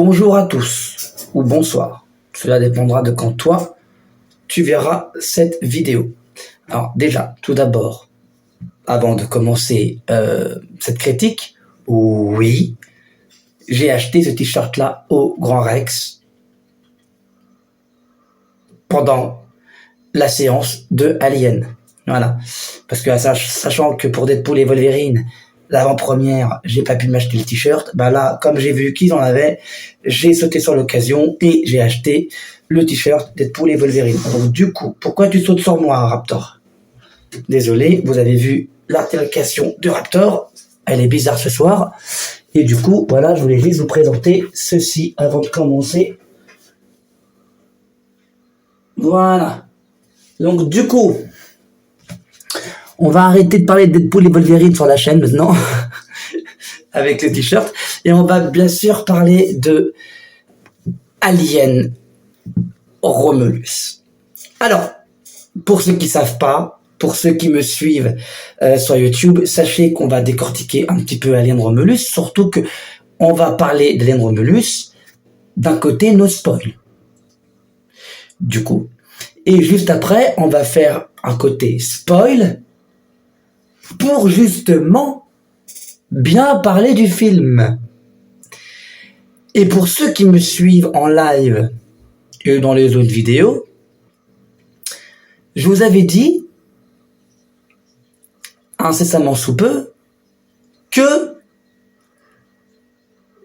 Bonjour à tous, ou bonsoir. Cela dépendra de quand toi, tu verras cette vidéo. Alors déjà, tout d'abord, avant de commencer cette critique, oui, j'ai acheté ce t-shirt-là au Grand Rex pendant la séance de Alien. Voilà. Parce que sachant que pour Deadpool et Wolverine, l'avant-première, j'ai pas pu m'acheter le t-shirt, bah là, comme j'ai vu qu'ils en avaient, j'ai sauté sur l'occasion et j'ai acheté le t-shirt Deadpool et Wolverine. Donc du coup, pourquoi tu sautes sur moi, Raptor? Désolé, vous avez vu l'altercation de Raptor, elle est bizarre ce soir. Et du coup, voilà, je voulais juste vous présenter ceci avant de commencer. Voilà. Donc du coup, on va arrêter de parler de Deadpool et Wolverine sur la chaîne maintenant, avec le t-shirt, et on va bien sûr parler de Alien Romulus. Alors, pour ceux qui savent pas, pour ceux qui me suivent sur YouTube, sachez qu'on va décortiquer un petit peu Alien Romulus, surtout que on va parler d'Alien Romulus d'un côté no spoil. Du coup, et juste après, on va faire un côté spoil pour justement bien parler du film. Et pour ceux qui me suivent en live et dans les autres vidéos, je vous avais dit incessamment sous peu que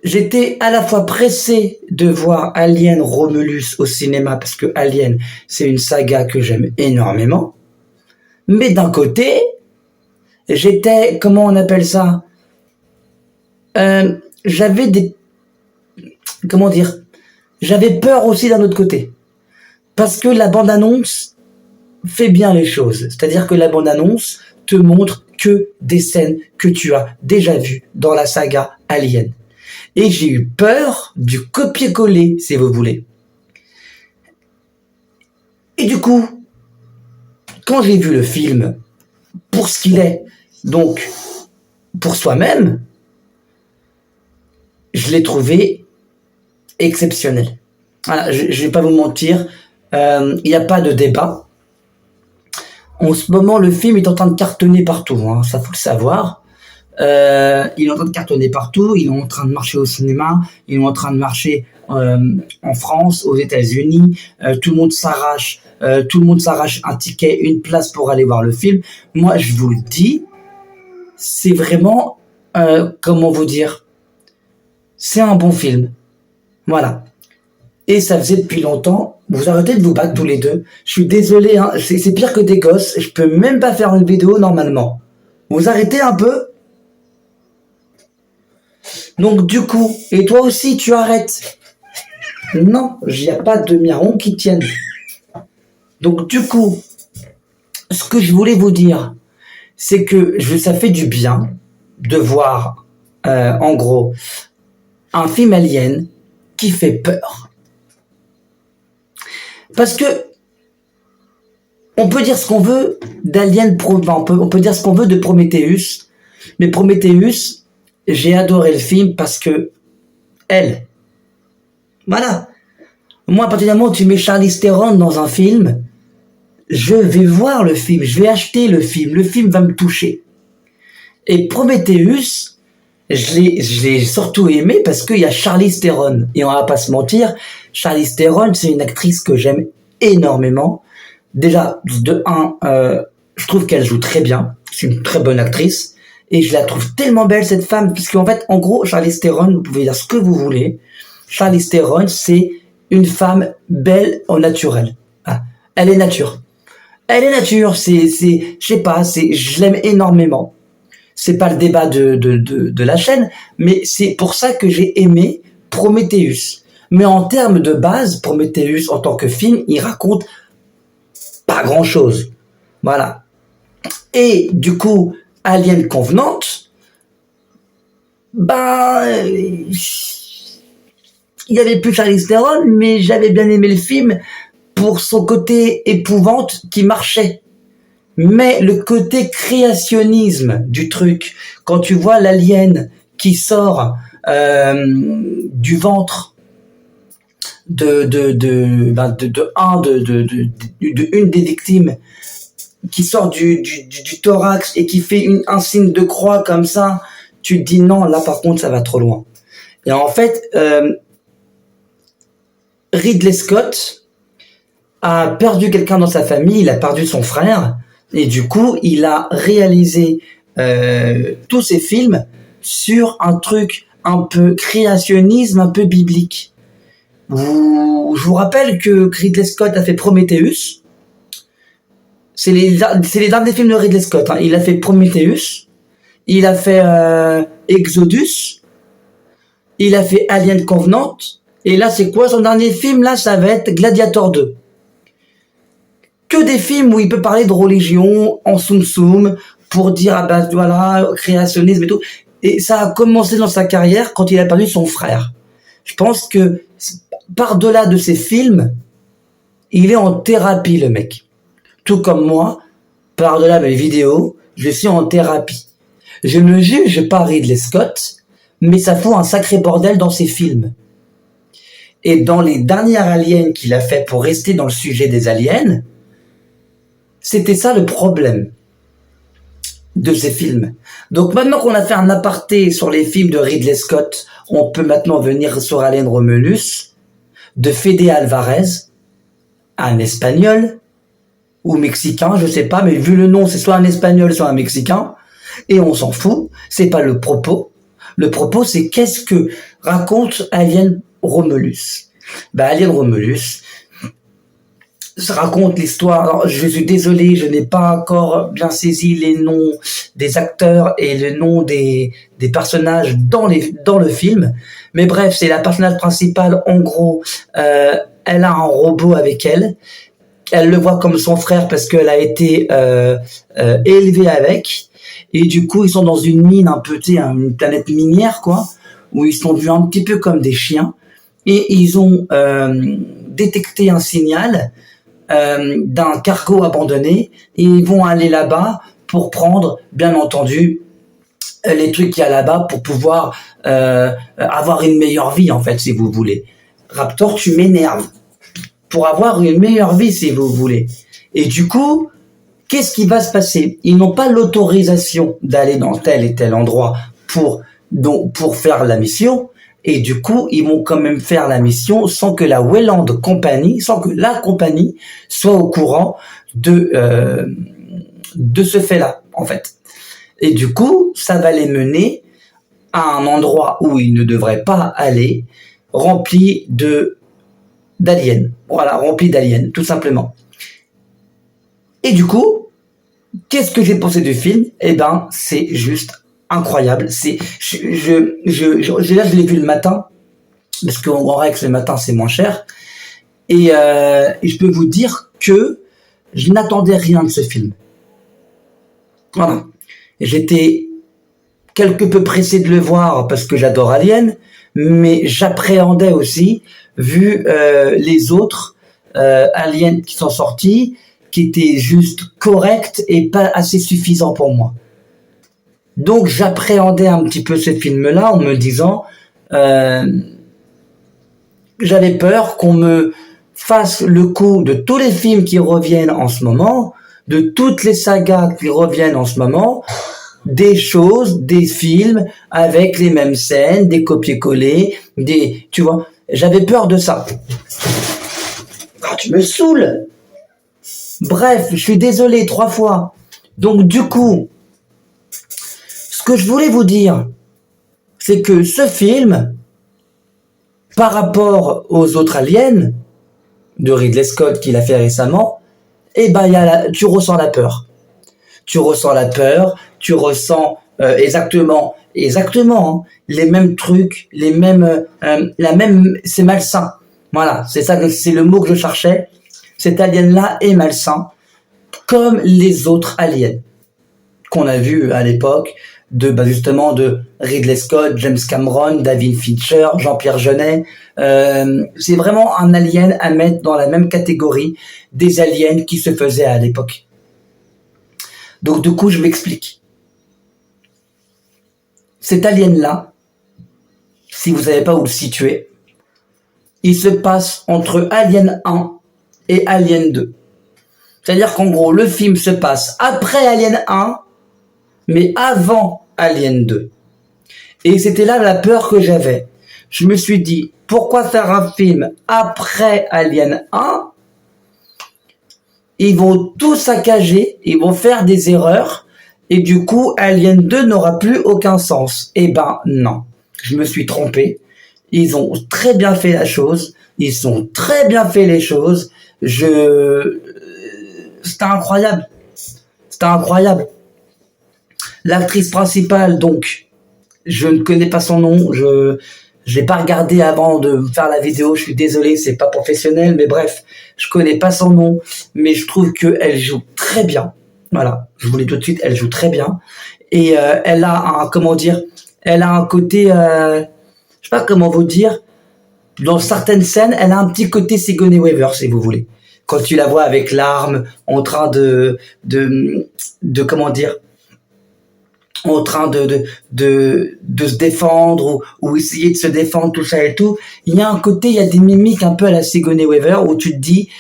j'étais à la fois pressé de voir Alien Romulus au cinéma parce que Alien, c'est une saga que j'aime énormément, mais d'un côté, j'étais, comment on appelle ça, j'avais des, comment dire, j'avais peur aussi d'un autre côté, parce que la bande-annonce fait bien les choses, c'est-à-dire que la bande-annonce te montre que des scènes que tu as déjà vues dans la saga Alien. Et j'ai eu peur du copier-coller, si vous voulez. Et du coup, quand j'ai vu le film pour ce qu'il est, donc pour soi-même, je l'ai trouvé exceptionnel. Voilà, je vais pas vous mentir, il n'y a pas de débat. En ce moment, le film est en train de cartonner partout, hein, ça faut le savoir. Il est en train de cartonner partout, il est en train de marcher au cinéma, il est en train de marcher en France, aux États-Unis, tout le monde s'arrache un ticket, une place pour aller voir le film. Moi, je vous le dis, c'est vraiment, comment vous dire, c'est un bon film. Voilà. Et ça faisait depuis longtemps. Vous arrêtez de vous battre tous les deux. Je suis désolé, hein, c'est pire que des gosses. Je peux même pas faire une vidéo normalement. Vous arrêtez un peu. Donc du coup, et toi aussi tu arrêtes. Non, il n'y a pas de miaron qui tienne. Donc du coup, ce que je voulais vous dire, c'est que ça fait du bien de voir, en gros, un film Alien qui fait peur. Parce que on peut dire ce qu'on veut d'Alien, on peut dire ce qu'on veut de Prometheus, mais Prometheus, j'ai adoré le film parce que voilà. Moi, à partir du moment où tu mets Charlize Theron dans un film, je vais voir le film, je vais acheter le film va me toucher. Et Prometheus, je l'ai surtout aimé parce qu'il y a Charlize Theron. Et on va pas se mentir, Charlize Theron, c'est une actrice que j'aime énormément. Déjà, de un, je trouve qu'elle joue très bien. C'est une très bonne actrice. Et je la trouve tellement belle, cette femme, puisqu'en fait, en gros, Charlize Theron, vous pouvez dire ce que vous voulez. Charlize Theron, c'est une femme belle au naturel. Ah, elle est nature. Elle est nature, je sais pas, je l'aime énormément. C'est pas le débat de la chaîne, mais c'est pour ça que j'ai aimé Prometheus. Mais en termes de base, Prometheus, en tant que film, il raconte pas grand chose. Voilà. Et du coup, Alien Covenant, il y avait plus Charlize Theron, mais j'avais bien aimé le film pour son côté épouvante qui marchait. Mais le côté créationnisme du truc, quand tu vois l'alien qui sort du ventre une des victimes qui sort du thorax et qui fait un signe de croix comme ça, tu te dis non, là par contre ça va trop loin. Et en fait, Ridley Scott a perdu quelqu'un dans sa famille, il a perdu son frère, et du coup il a réalisé tous ses films sur un truc un peu créationnisme, un peu biblique. Je vous rappelle que Ridley Scott a fait Prometheus. C'est les derniers films de Ridley Scott. Hein. Il a fait Prometheus. Il a fait Exodus. Il a fait Alien Covenant. Et là, c'est quoi son dernier film? Là, ça va être Gladiator 2. Que des films où il peut parler de religion en soum-soum pour dire, ah ben voilà, créationnisme et tout. Et ça a commencé dans sa carrière quand il a perdu son frère. Je pense que par-delà de ses films, il est en thérapie, le mec. Tout comme moi, par-delà mes vidéos, je suis en thérapie. Je ne juge pas Ridley Scott, mais ça fout un sacré bordel dans ses films. Et dans les dernières aliens qu'il a fait pour rester dans le sujet des aliens, c'était ça le problème de ces films. Donc maintenant qu'on a fait un aparté sur les films de Ridley Scott, on peut maintenant venir sur Alien Romulus, de Fede Alvarez, un espagnol, ou mexicain, je sais pas, mais vu le nom, c'est soit un espagnol, soit un mexicain, et on s'en fout, c'est pas le propos. Le propos, c'est qu'est-ce que raconte Alien Romulus. Alien Romulus, ça raconte l'histoire. Alors, je suis désolé, je n'ai pas encore bien saisi les noms des acteurs et le nom des personnages dans le film. Mais bref, c'est la personnage principale. En gros, elle a un robot avec elle. Elle le voit comme son frère parce qu'elle a été élevée avec. Et du coup, ils sont dans une mine un peu, tu sais, une planète minière, quoi, où ils sont vus un petit peu comme des chiens. Et ils ont détecté un signal d'un cargo abandonné et ils vont aller là-bas pour prendre, bien entendu, les trucs qu'il y a là-bas pour pouvoir avoir une meilleure vie, en fait, si vous voulez. Raptor, tu m'énerves. Pour avoir une meilleure vie, si vous voulez. Et du coup, qu'est-ce qui va se passer? Ils n'ont pas l'autorisation d'aller dans tel et tel endroit pour faire la mission. Et du coup, ils vont quand même faire la mission sans que la Weyland Company, sans que la compagnie soit au courant de ce fait-là, en fait. Et du coup, ça va les mener à un endroit où ils ne devraient pas aller, rempli d'aliens. Voilà, rempli d'aliens, tout simplement. Et du coup, qu'est-ce que j'ai pensé du film? Eh ben, c'est juste incroyable. Là, je l'ai vu le matin, parce qu'en règle, le matin, c'est moins cher. Et je peux vous dire que je n'attendais rien de ce film. Voilà. J'étais quelque peu pressé de le voir parce que j'adore Alien, mais j'appréhendais aussi, vu les autres aliens qui sont sortis, qui étaient juste corrects et pas assez suffisants pour moi. Donc j'appréhendais un petit peu ce film-là en me disant, j'avais peur qu'on me fasse le coup de tous les films qui reviennent en ce moment, de toutes les sagas qui reviennent en ce moment, des films avec les mêmes scènes, des copier-coller, tu vois, j'avais peur de ça. Ah, tu me saoules. Bref, je suis désolé 3 fois. Donc du coup, ce que je voulais vous dire, c'est que ce film, par rapport aux autres aliens de Ridley Scott qu'il a fait récemment, eh ben tu ressens la peur. Tu ressens la peur, tu ressens exactement hein, les mêmes trucs, c'est malsain. Voilà, c'est ça, c'est le mot que je cherchais. Cet alien-là est malsain, comme les autres aliens qu'on a vus à l'époque justement de Ridley Scott, James Cameron, David Fincher, Jean-Pierre Jeunet. C'est vraiment un alien à mettre dans la même catégorie des aliens qui se faisaient à l'époque. Donc du coup, je m'explique. Cet alien-là, si vous savez pas où le situer, il se passe entre Alien 1 et Alien 2. C'est-à-dire qu'en gros, le film se passe après Alien 1, mais avant Alien 2. Et c'était là la peur que j'avais. Je me suis dit, pourquoi faire un film après Alien 1? Ils vont tout saccager, ils vont faire des erreurs, et du coup, Alien 2 n'aura plus aucun sens. Eh ben, non. Je me suis trompé. Ils ont très bien fait la chose. Ils ont très bien fait les choses. C'était incroyable. C'était incroyable. L'actrice principale, donc, je ne connais pas son nom. Je l'ai pas regardé avant de faire la vidéo. Je suis désolé, c'est pas professionnel, mais bref, je connais pas son nom, mais je trouve qu'elle joue très bien. Voilà, je vous l'ai tout de suite, elle joue très bien. Et elle a un, comment dire, elle a un côté, je sais pas comment vous dire, dans certaines scènes, elle a un petit côté Sigourney Weaver, si vous voulez. Quand tu la vois avec l'arme, en train de comment dire, en train de se défendre ou essayer de se défendre, tout ça et tout. Il y a un côté, il y a des mimiques un peu à la Sigourney Weaver où tu te dis,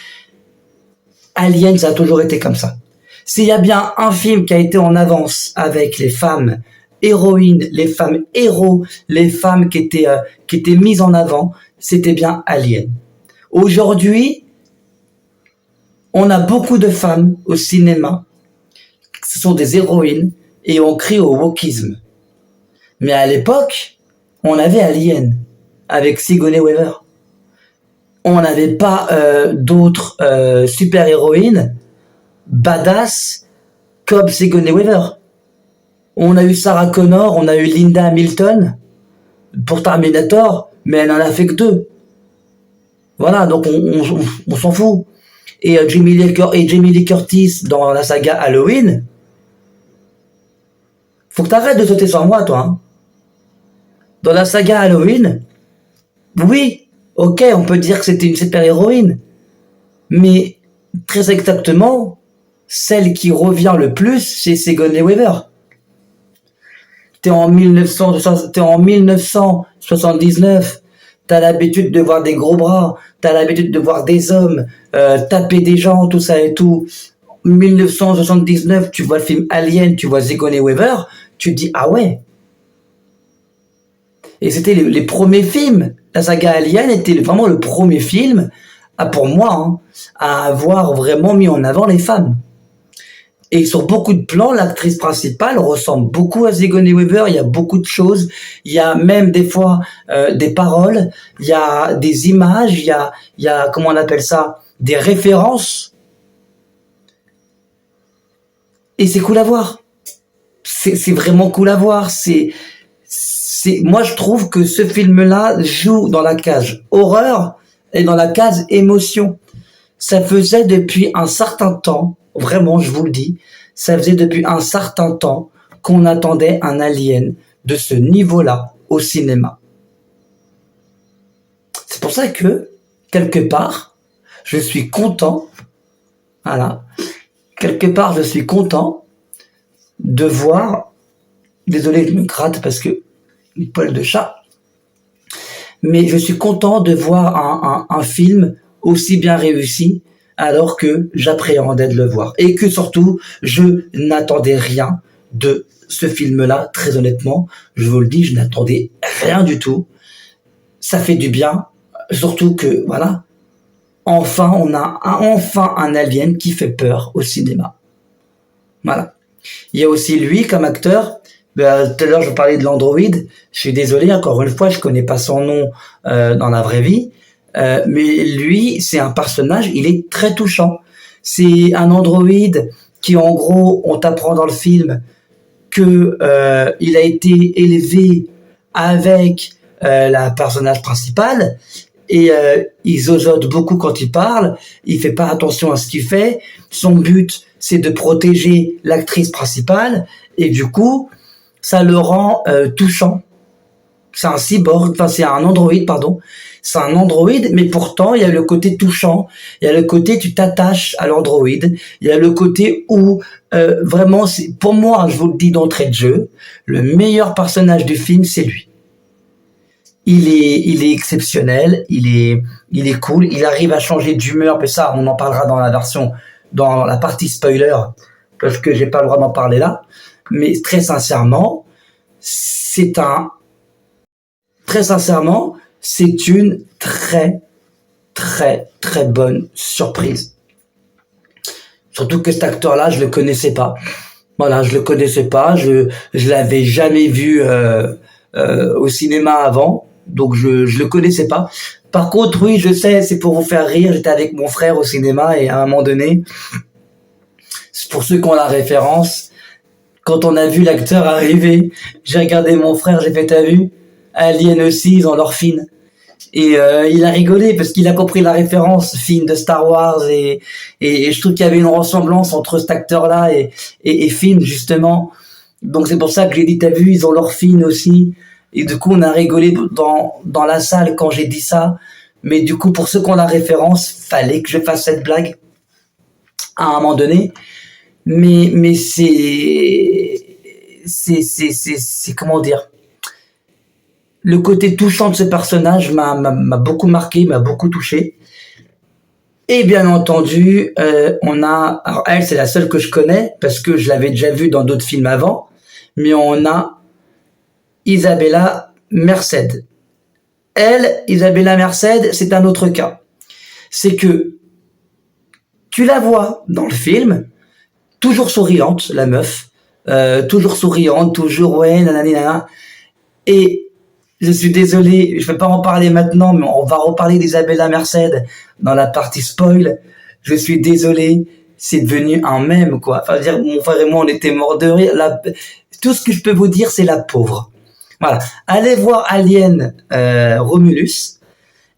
Alien, ça a toujours été comme ça. S'il y a bien un film qui a été en avance avec les femmes héroïnes, les femmes héros, les femmes qui étaient mises en avant, c'était bien Alien. Aujourd'hui, on a beaucoup de femmes au cinéma, ce sont des héroïnes, et on crie au wokisme. Mais à l'époque, on avait Alien, avec Sigourney Weaver. On n'avait pas d'autres super-héroïnes badass comme Sigourney Weaver. On a eu Sarah Connor, on a eu Linda Hamilton pour Terminator, mais elle n'en a fait que 2. Voilà, donc on s'en fout. Et Jamie Lee Curtis dans la saga Halloween, faut que t'arrêtes de sauter sur moi, toi. Hein. Dans la saga Halloween, oui, ok, on peut dire que c'était une super-héroïne, mais très exactement, celle qui revient le plus, c'est Sigourney Weaver. T'es en 1979, t'as l'habitude de voir des gros bras, t'as l'habitude de voir des hommes taper des gens, tout ça et tout. 1979, tu vois le film Alien, tu vois Sigourney Weaver, tu te dis ah ouais. Et c'était les premiers films. La saga Alien était vraiment le premier film, pour moi, hein, à avoir vraiment mis en avant les femmes. Et sur beaucoup de plans, l'actrice principale ressemble beaucoup à Sigourney Weaver. Il y a beaucoup de choses. Il y a même des fois des paroles. Il y a des images. Il y a comment on appelle ça, des références. Et c'est cool à voir. C'est vraiment cool à voir. Moi, je trouve que ce film-là joue dans la case horreur et dans la case émotion. Ça faisait depuis un certain temps, vraiment, je vous le dis, ça faisait depuis un certain temps qu'on attendait un Alien de ce niveau-là au cinéma. C'est pour ça que, quelque part, je suis content, voilà, quelque part, je suis content de voir, désolé, je me gratte parce que, une poil de chat, mais je suis content de voir un film aussi bien réussi alors que j'appréhendais de le voir. Et que surtout, je n'attendais rien de ce film-là, très honnêtement. Je vous le dis, je n'attendais rien du tout. Ça fait du bien, surtout que, voilà, enfin, on a enfin un Alien qui fait peur au cinéma. Voilà. Il y a aussi lui comme acteur. Tout à l'heure, je parlais de l'androïde. Je suis désolé, encore une fois, je connais pas son nom dans la vraie vie. Mais lui, c'est un personnage, il est très touchant. C'est un androïde qui, en gros, on t'apprend dans le film que il a été élevé avec la personnage principale et il zozote beaucoup quand il parle. Il fait pas attention à ce qu'il fait. Son but, c'est de protéger l'actrice principale et du coup, ça le rend touchant. C'est un cyborg, enfin c'est un androïde, pardon. C'est un androïde, mais pourtant il y a le côté touchant, il y a le côté tu t'attaches à l'androïde, il y a le côté où vraiment, pour moi, je vous le dis d'entrée de jeu, le meilleur personnage du film, c'est lui. il est exceptionnel, il est cool, il arrive à changer d'humeur, mais ça, on en parlera dans la partie spoiler, parce que j'ai pas le droit d'en parler là. Mais très sincèrement, c'est une très, très, très bonne surprise. Surtout que cet acteur-là, je le connaissais pas. Voilà, je le connaissais pas, je l'avais jamais vu au cinéma avant, donc je le connaissais pas. Par contre, oui, je sais, c'est pour vous faire rire. J'étais avec mon frère au cinéma et à un moment donné, pour ceux qui ont la référence, quand on a vu l'acteur arriver, j'ai regardé mon frère, j'ai fait t'as vu, Alien aussi, ils ont leur film. Et il a rigolé parce qu'il a compris la référence film de Star Wars et je trouve qu'il y avait une ressemblance entre cet acteur-là et Finn justement. Donc c'est pour ça que j'ai dit t'as vu, ils ont leur film aussi. Et du coup on a rigolé dans la salle quand j'ai dit ça. Mais du coup pour ceux qui ont la référence, fallait que je fasse cette blague à un moment donné. Mais c'est comment dire, le côté touchant de ce personnage m'a beaucoup marqué, m'a beaucoup touché. Et bien entendu, alors elle, c'est la seule que je connais, parce que je l'avais déjà vue dans d'autres films avant, mais on a Isabella Merced. Elle, Isabella Merced, c'est un autre cas. C'est que tu la vois dans le film, toujours souriante, la meuf, toujours souriante, toujours ouais, nanana, et je suis désolé, je vais pas en parler maintenant, mais on va reparler d'Isabella Merced dans la partie spoil. Je suis désolé, c'est devenu un mème, quoi. Enfin, dire, mon frère et moi, on était morts de rire. Tout ce que je peux vous dire, c'est la pauvre. Voilà. Allez voir Alien Romulus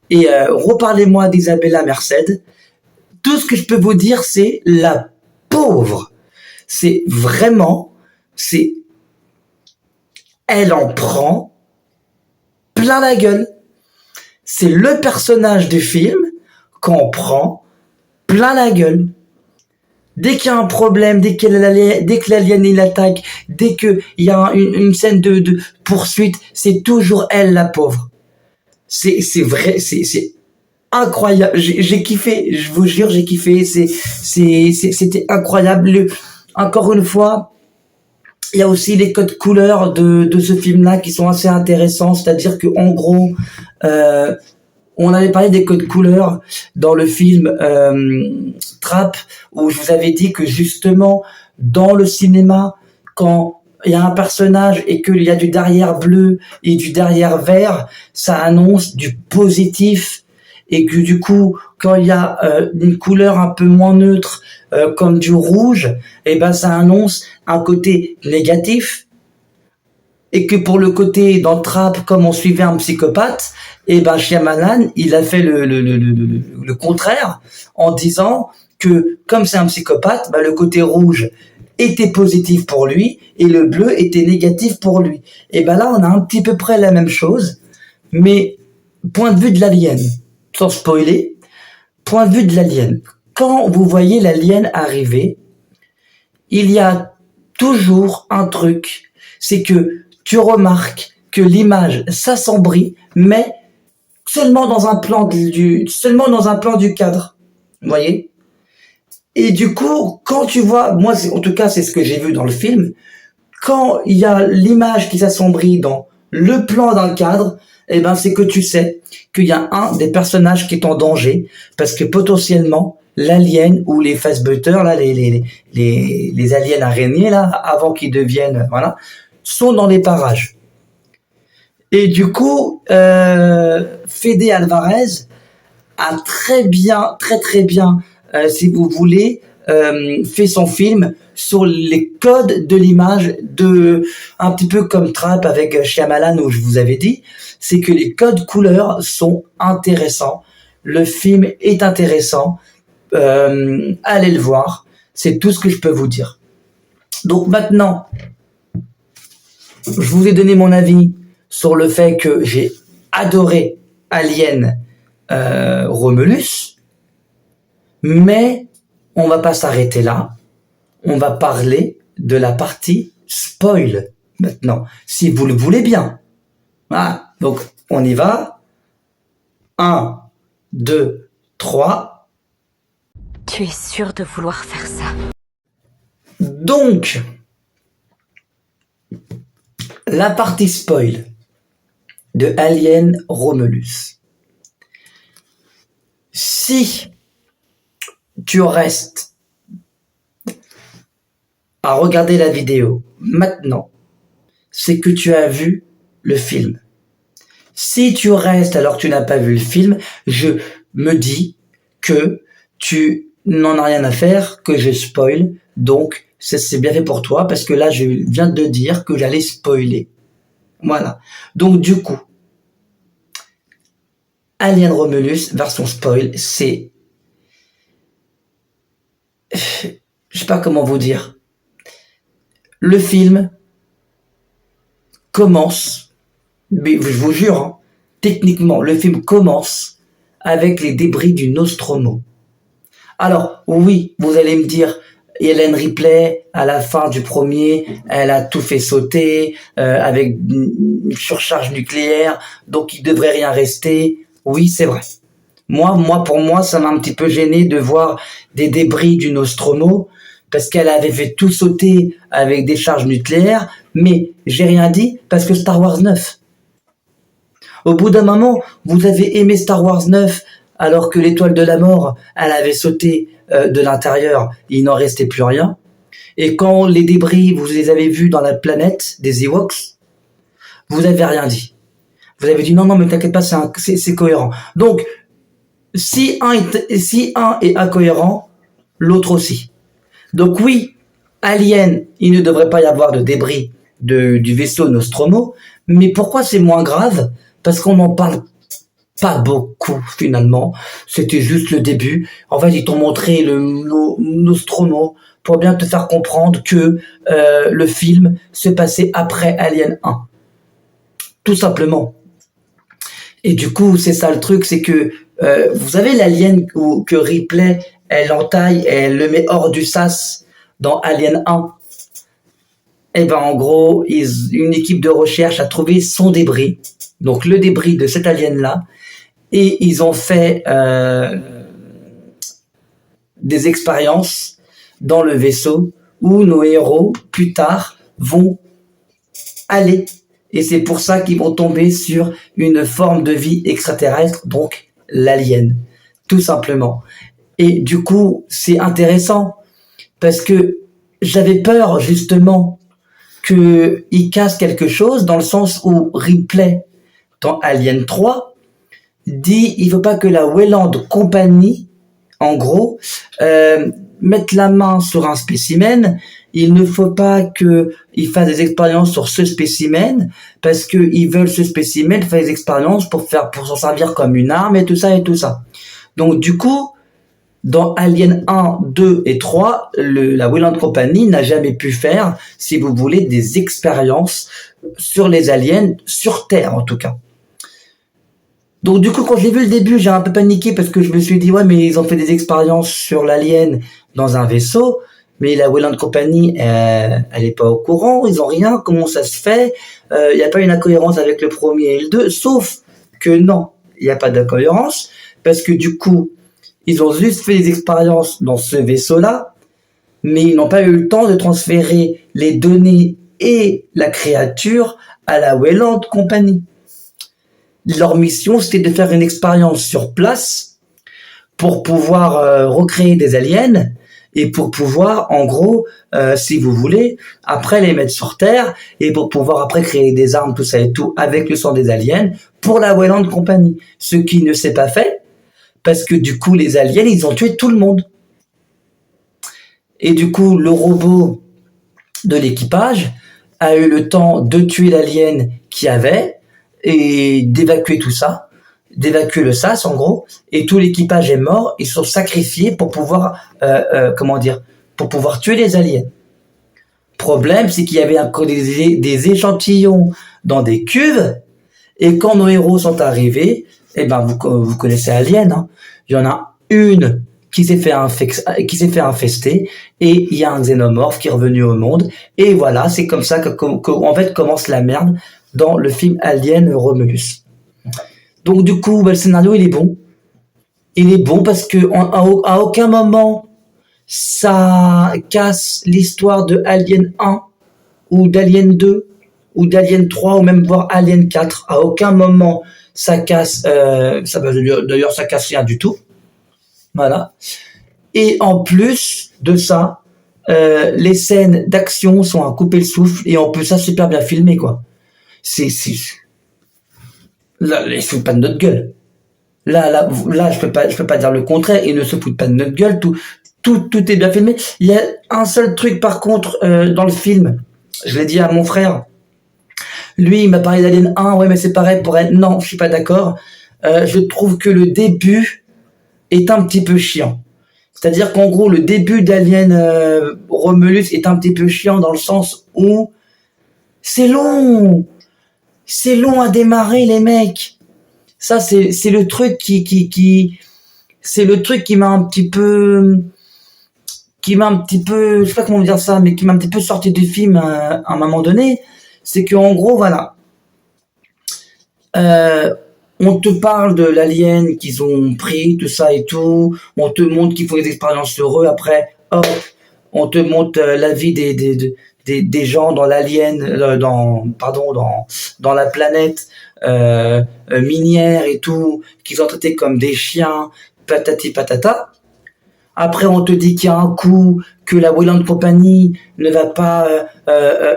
et reparlez-moi d'Isabella Merced. Tout ce que je peux vous dire, c'est la pauvre. C'est vraiment, elle en prend plein la gueule. C'est le personnage du film qu'on prend plein la gueule. Dès qu'il y a un problème, dès que l'alien il attaque, dès qu'il y a une scène de poursuite, c'est toujours elle la pauvre. C'est vrai, c'est incroyable. J'ai kiffé, je vous jure, j'ai kiffé. C'était incroyable. Encore une fois, il y a aussi les codes couleurs de ce film-là qui sont assez intéressants, c'est-à-dire que en gros, on avait parlé des codes couleurs dans le film Trap, où je vous avais dit que justement dans le cinéma, quand il y a un personnage et qu'il y a du derrière bleu et du derrière vert, ça annonce du positif, et que du coup, quand il y a une couleur un peu moins neutre, comme du rouge, et ben ça annonce un côté négatif, et que pour le côté dans Trap, comme on suivait un psychopathe, et ben Shyamalan, il a fait le contraire, en disant que comme c'est un psychopathe, ben le côté rouge était positif pour lui et le bleu était négatif pour lui. Et ben là, on a un petit peu près la même chose, mais point de vue de l'alien, sans spoiler, point de vue de l'alien. Quand vous voyez l'alien arriver, il y a toujours un truc, c'est que tu remarques que l'image s'assombrit, mais seulement dans un plan du cadre. Vous voyez? Et du coup, quand tu vois, moi, en tout cas, c'est ce que j'ai vu dans le film, quand il y a l'image qui s'assombrit dans le plan d'un cadre, eh ben, c'est que tu sais qu'il y a un des personnages qui est en danger, parce que potentiellement, l'alien ou les facebutters, là, les aliens araignées, là, avant qu'ils deviennent, voilà, sont dans les parages. Et du coup, Fede Alvarez a très bien, si vous voulez, fait son film sur les codes de l'image, un petit peu comme Trap avec Shyamalan, où je vous avais dit, c'est que les codes couleurs sont intéressants. Le film est intéressant. Allez le voir. C'est tout ce que je peux vous dire. Donc maintenant, je vous ai donné mon avis sur le fait que j'ai adoré Alien Romulus, mais on va pas s'arrêter là. On va parler de la partie spoil maintenant, si vous le voulez bien. Voilà. Donc On y va. 1, 2, 3. Tu es sûr de vouloir faire ça? Donc, la partie spoil de Alien Romulus. Si tu restes à regarder la vidéo maintenant, c'est que tu as vu le film. Si tu restes alors que tu n'as pas vu le film, je me dis que tu n'en as rien à faire, que je spoil. Donc, c'est bien fait pour toi parce que là, je viens de dire que j'allais spoiler. Voilà. Donc, du coup, Alien Romulus version spoil, c'est... Je sais pas comment vous dire. Le film commence, mais je vous jure, hein, techniquement, le film commence avec les débris du Nostromo. Alors, oui, vous allez me dire, Ellen Ripley, à la fin du premier, elle a tout fait sauter avec une surcharge nucléaire, donc il devrait rien rester. Oui, c'est vrai. Pour moi, ça m'a un petit peu gêné de voir des débris du Nostromo, parce qu'elle avait fait tout sauter avec des charges nucléaires, mais j'ai rien dit parce que Star Wars 9. Au bout d'un moment, vous avez aimé Star Wars 9 alors que l'étoile de la mort, elle avait sauté de l'intérieur, il n'en restait plus rien. Et quand les débris, vous les avez vus dans la planète des Ewoks, vous n'avez rien dit. Vous avez dit non, mais t'inquiète pas, c'est cohérent. Donc, si un est incohérent, l'autre aussi. Donc oui, Alien, il ne devrait pas y avoir de débris du vaisseau Nostromo, mais pourquoi c'est moins grave? Parce qu'on n'en parle pas beaucoup finalement. C'était juste le début. En fait, ils t'ont montré le Nostromo pour bien te faire comprendre que le film se passait après Alien 1. Tout simplement. Et du coup, c'est ça le truc, c'est que vous savez l'alien que Ripley, elle entaille, elle le met hors du sas dans Alien 1. Et ben en gros, une équipe de recherche a trouvé son débris, donc le débris de cet alien-là, et ils ont fait des expériences dans le vaisseau où nos héros, plus tard, vont aller. Et c'est pour ça qu'ils vont tomber sur une forme de vie extraterrestre, donc l'alien, tout simplement. Et du coup, c'est intéressant, parce que j'avais peur, justement, qu'il casse quelque chose, dans le sens où Ripley, dans Alien 3, dit il ne faut pas que la Weyland Company, en gros, mette la main sur un spécimen. Il ne faut pas qu'ils fassent des expériences sur ce spécimen, parce qu'ils veulent ce spécimen, faire des expériences pour s'en servir comme une arme, et tout ça, et tout ça. Donc, du coup, dans Alien 1, 2 et 3, la Weyland Company n'a jamais pu faire, si vous voulez, des expériences sur les aliens, sur Terre en tout cas. Donc du coup, quand j'ai vu le début, j'ai un peu paniqué parce que je me suis dit, ouais, mais ils ont fait des expériences sur l'alien dans un vaisseau, mais la Weyland Company, elle est pas au courant, ils ont rien, comment ça se fait? Il n'y a pas une incohérence avec le premier et le 2, sauf que non, il n'y a pas d'incohérence, parce que du coup, ils ont juste fait des expériences dans ce vaisseau-là, mais ils n'ont pas eu le temps de transférer les données et la créature à la Weyland Company. Leur mission, c'était de faire une expérience sur place pour pouvoir recréer des aliens et pour pouvoir, en gros, si vous voulez, après les mettre sur Terre et pour pouvoir après créer des armes, tout ça et tout, avec le sang des aliens pour la Weyland Company. Ce qui ne s'est pas fait, parce que du coup, les aliens, ils ont tué tout le monde. Et du coup, le robot de l'équipage a eu le temps de tuer l'alien qu'il y avait et d'évacuer tout ça, d'évacuer le sas en gros, et tout l'équipage est mort, ils sont sacrifiés pour pouvoir, pour pouvoir tuer les aliens. Problème, c'est qu'il y avait encore des échantillons dans des cuves, et quand nos héros sont arrivés, eh ben vous connaissez Alien, hein, il y en a une qui s'est fait infester, et il y a un xénomorphe qui est revenu au monde, et voilà, c'est comme ça que en fait commence la merde dans le film Alien Romulus. Donc du coup, le scénario il est bon. Il est bon parce que à aucun moment ça casse l'histoire de Alien 1 ou d'Alien 2 ou d'Alien 3 ou même voire Alien 4. À aucun moment ça casse, d'ailleurs ça casse rien du tout. Voilà. Et en plus de ça, les scènes d'action sont à couper le souffle et on peut ça super bien filmer quoi. C'est là, ils se foutent pas de notre gueule. Là, je peux pas dire le contraire. Ils ne se foutent pas de notre gueule. Tout est bien filmé. Il y a un seul truc par contre dans le film. Je l'ai dit à mon frère. Lui, il m'a parlé d'Alien 1. Ouais, mais c'est pareil pour elle. Non, je suis pas d'accord. Je trouve que le début est un petit peu chiant. C'est-à-dire qu'en gros, le début d'Alien Romulus est un petit peu chiant dans le sens où c'est long. C'est long à démarrer, les mecs. Ça, c'est le truc c'est le truc qui m'a un petit peu, je sais pas comment dire ça, mais qui m'a un petit peu sorti du film à un moment donné. C'est que en gros, voilà, on te parle de l'alien qu'ils ont pris, tout ça et tout. On te montre qu'ils font des expériences sur eux. Après, hop, on te montre la vie des gens dans l'alien, dans la planète minière et tout, qu'ils sont traités comme des chiens, patati patata. Après, on te dit qu'il y a un coup, que la Weyland Company ne va pas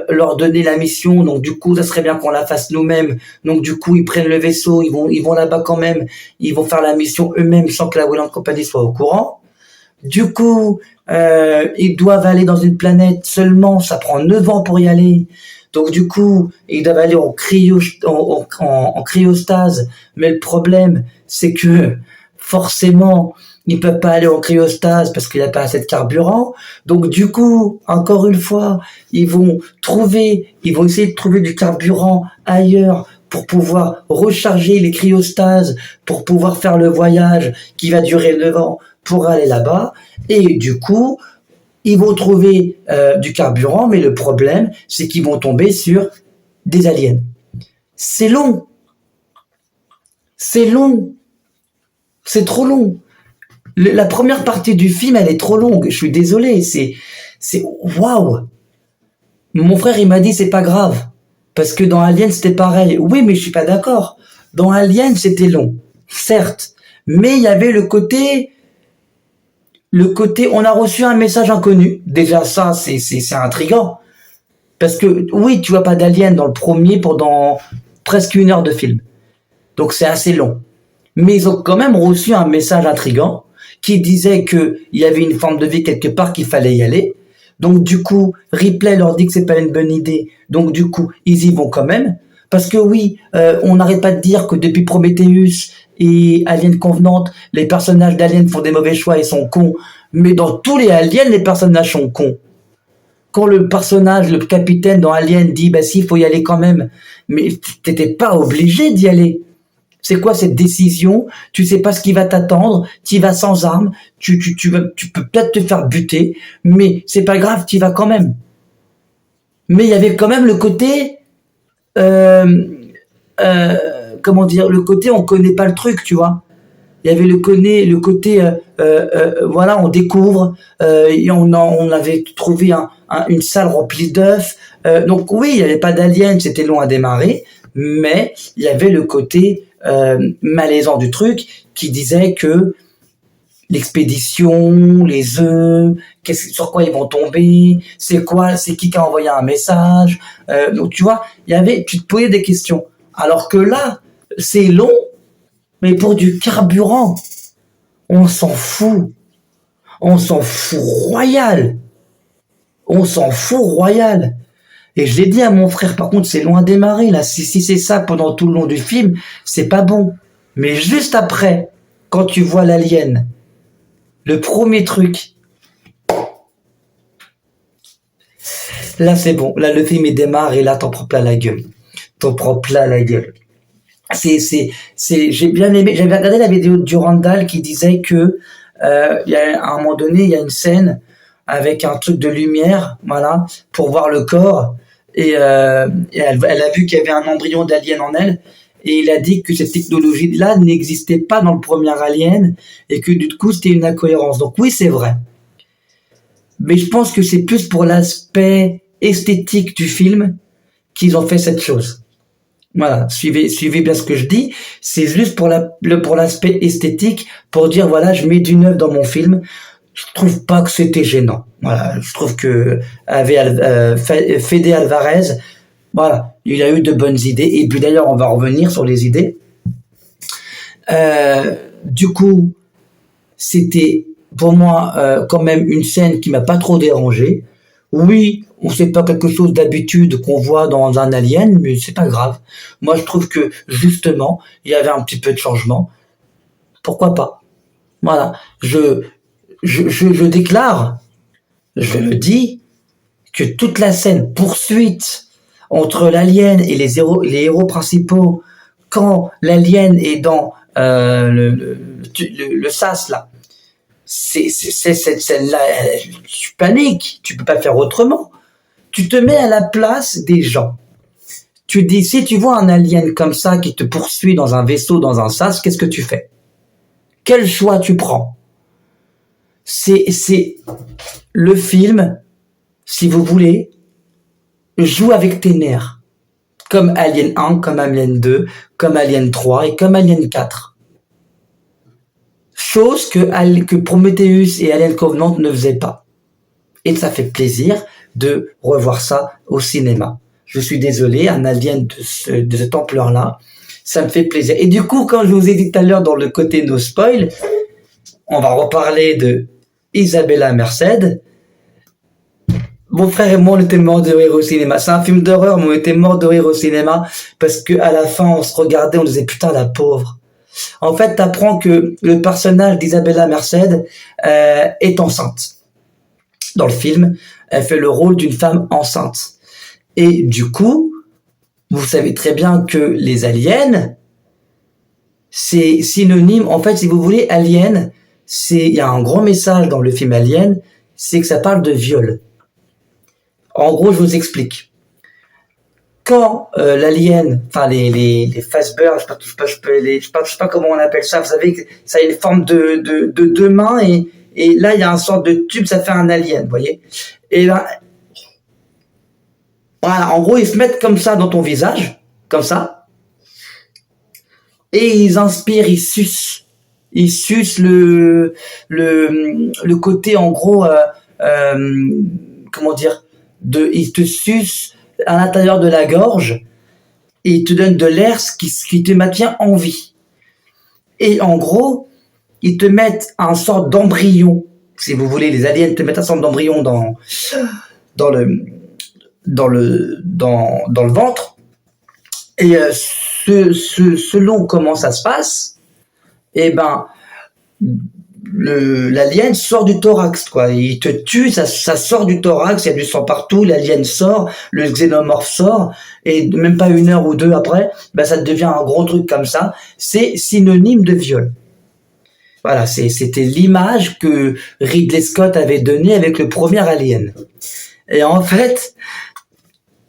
leur donner la mission, donc du coup, ça serait bien qu'on la fasse nous-mêmes. Donc du coup, ils prennent le vaisseau, ils vont là-bas quand même, ils vont faire la mission eux-mêmes sans que la Weyland Company soit au courant. Du coup, ils doivent aller dans une planète seulement, ça prend 9 ans pour y aller. Donc du coup, ils doivent aller en cryostase. Mais le problème, c'est que forcément, ils peuvent pas aller en cryostase parce qu'il n'y a pas assez de carburant. Donc du coup, encore une fois, ils vont essayer de trouver du carburant ailleurs pour pouvoir recharger les cryostases, pour pouvoir faire le voyage qui va durer 9 ans pour aller là-bas. Et du coup, ils vont trouver du carburant, mais le problème, c'est qu'ils vont tomber sur des aliens. C'est long. C'est long. C'est trop long. La première partie du film, elle est trop longue. Je suis désolé. C'est waouh. Mon frère, il m'a dit, c'est pas grave. Parce que dans Alien, c'était pareil. Oui, mais je suis pas d'accord. Dans Alien, c'était long. Certes. Mais il y avait le côté, on a reçu un message inconnu. Déjà, ça, c'est intriguant. Parce que, oui, tu vois pas d'alien dans le premier pendant presque 1 heure de film. Donc, c'est assez long. Mais ils ont quand même reçu un message intriguant qui disait que il y avait une forme de vie quelque part qu'il fallait y aller. Donc, du coup, Ripley leur dit que c'est pas une bonne idée. Donc, du coup, ils y vont quand même. Parce que oui, on n'arrête pas de dire que depuis Prometheus et Alien Covenant, les personnages d'Alien font des mauvais choix et sont cons. Mais dans tous les Aliens, les personnages sont cons. Quand le personnage, le capitaine dans Alien dit, bah si, il faut y aller quand même. Mais t'étais pas obligé d'y aller. C'est quoi cette décision? Tu sais pas ce qui va t'attendre, tu vas sans armes, tu peux peut-être te faire buter, mais c'est pas grave, tu vas quand même. Mais il y avait quand même le côté, comment dire, le côté on connaît pas le truc, tu vois. Il y avait le côté, voilà, on découvre, et on avait trouvé une salle remplie d'œufs. Donc oui, il y avait pas d'aliens, c'était long à démarrer, mais il y avait le côté malaisant du truc qui disait que l'expédition, les œufs, sur quoi ils vont tomber, c'est qui a envoyé un message. Donc tu vois, tu te posais des questions. Alors que là, c'est long, mais pour du carburant, on s'en fout. On s'en fout royal. On s'en fout royal. Et je l'ai dit à mon frère, par contre, c'est loin à démarrer, là. Si c'est ça pendant tout le long du film, c'est pas bon. Mais juste après, quand tu vois l'alien, le premier truc, là, c'est bon. Là, le film, il démarre et là, t'en prends plein la gueule. J'ai bien aimé. J'avais regardé la vidéo de Durandal qui disait que, à un moment donné, il y a une scène avec un truc de lumière, voilà, pour voir le corps. Et elle a vu qu'il y avait un embryon d'alien en elle. et il a dit que cette technologie-là n'existait pas dans le premier Alien et que du coup c'était une incohérence. Donc oui, c'est vrai. Mais je pense que c'est plus pour l'aspect esthétique du film qu'ils ont fait cette chose. Voilà, suivez bien ce que je dis. C'est juste pour l'aspect esthétique, pour dire voilà, je mets du neuf dans mon film. Je trouve pas que c'était gênant. Voilà, je trouve que Fede Alvarez, voilà, il a eu de bonnes idées. Et puis d'ailleurs, on va revenir sur les idées. Du coup, c'était pour moi quand même une scène qui m'a pas trop dérangé. Oui, c'est pas quelque chose d'habitude qu'on voit dans un Alien, mais c'est pas grave. Moi, je trouve que justement, il y avait un petit peu de changement. Pourquoi pas? Voilà, je déclare, je le dis, que toute la scène poursuite entre l'alien et les héros principaux, quand l'alien est dans le sas là, c'est cette scène-là, tu paniques, tu peux pas faire autrement. Tu te mets à la place des gens. Tu dis, si tu vois un alien comme ça qui te poursuit dans un vaisseau, dans un sas, qu'est-ce que tu fais? Quel choix tu prends? C'est le film, si vous voulez, joue avec tes nerfs. Comme Alien 1, comme Alien 2, comme Alien 3 et comme Alien 4. Chose que Prometheus et Alien Covenant ne faisaient pas. Et ça fait plaisir de revoir ça au cinéma. Je suis désolé, un alien de cette ampleur-là, ça me fait plaisir. Et du coup, quand je vous ai dit tout à l'heure dans le côté no spoil, on va reparler de Isabella Merced. Mon frère et moi, on était morts de rire au cinéma. C'est un film d'horreur, mais on était morts de rire au cinéma parce que à la fin, on se regardait, on disait putain la pauvre. En fait, t'apprends que le personnage d'Isabella Merced est enceinte. Dans le film, elle fait le rôle d'une femme enceinte. Et du coup, vous savez très bien que les aliens, c'est synonyme, en fait, si vous voulez, alien, il y a un gros message dans le film Alien, c'est que ça parle de viol. En gros, je vous explique. Quand l'alien, enfin les Fazbear, je sais pas comment on appelle ça, vous savez que ça a une forme de deux mains et là il y a un sorte de tube, ça fait un alien, vous voyez. Et là, voilà, en gros ils se mettent comme ça dans ton visage, comme ça, et ils inspirent, ils sucent le côté en gros, comment dire, ils te sucent à l'intérieur de la gorge et ils te donnent de l'air qui te maintient en vie. Et en gros, ils te mettent un sorte d'embryon, si vous voulez, les aliens te mettent un sorte d'embryon dans le ventre. Et selon comment ça se passe, eh ben l'alien sort du thorax, quoi. Il te tue, ça sort du thorax, il y a du sang partout, l'alien sort, le xénomorphe sort, et même pas 1 heure ou 2 après, ben ça devient un gros truc comme ça. C'est synonyme de viol. Voilà, c'était l'image que Ridley Scott avait donnée avec le premier Alien. Et en fait,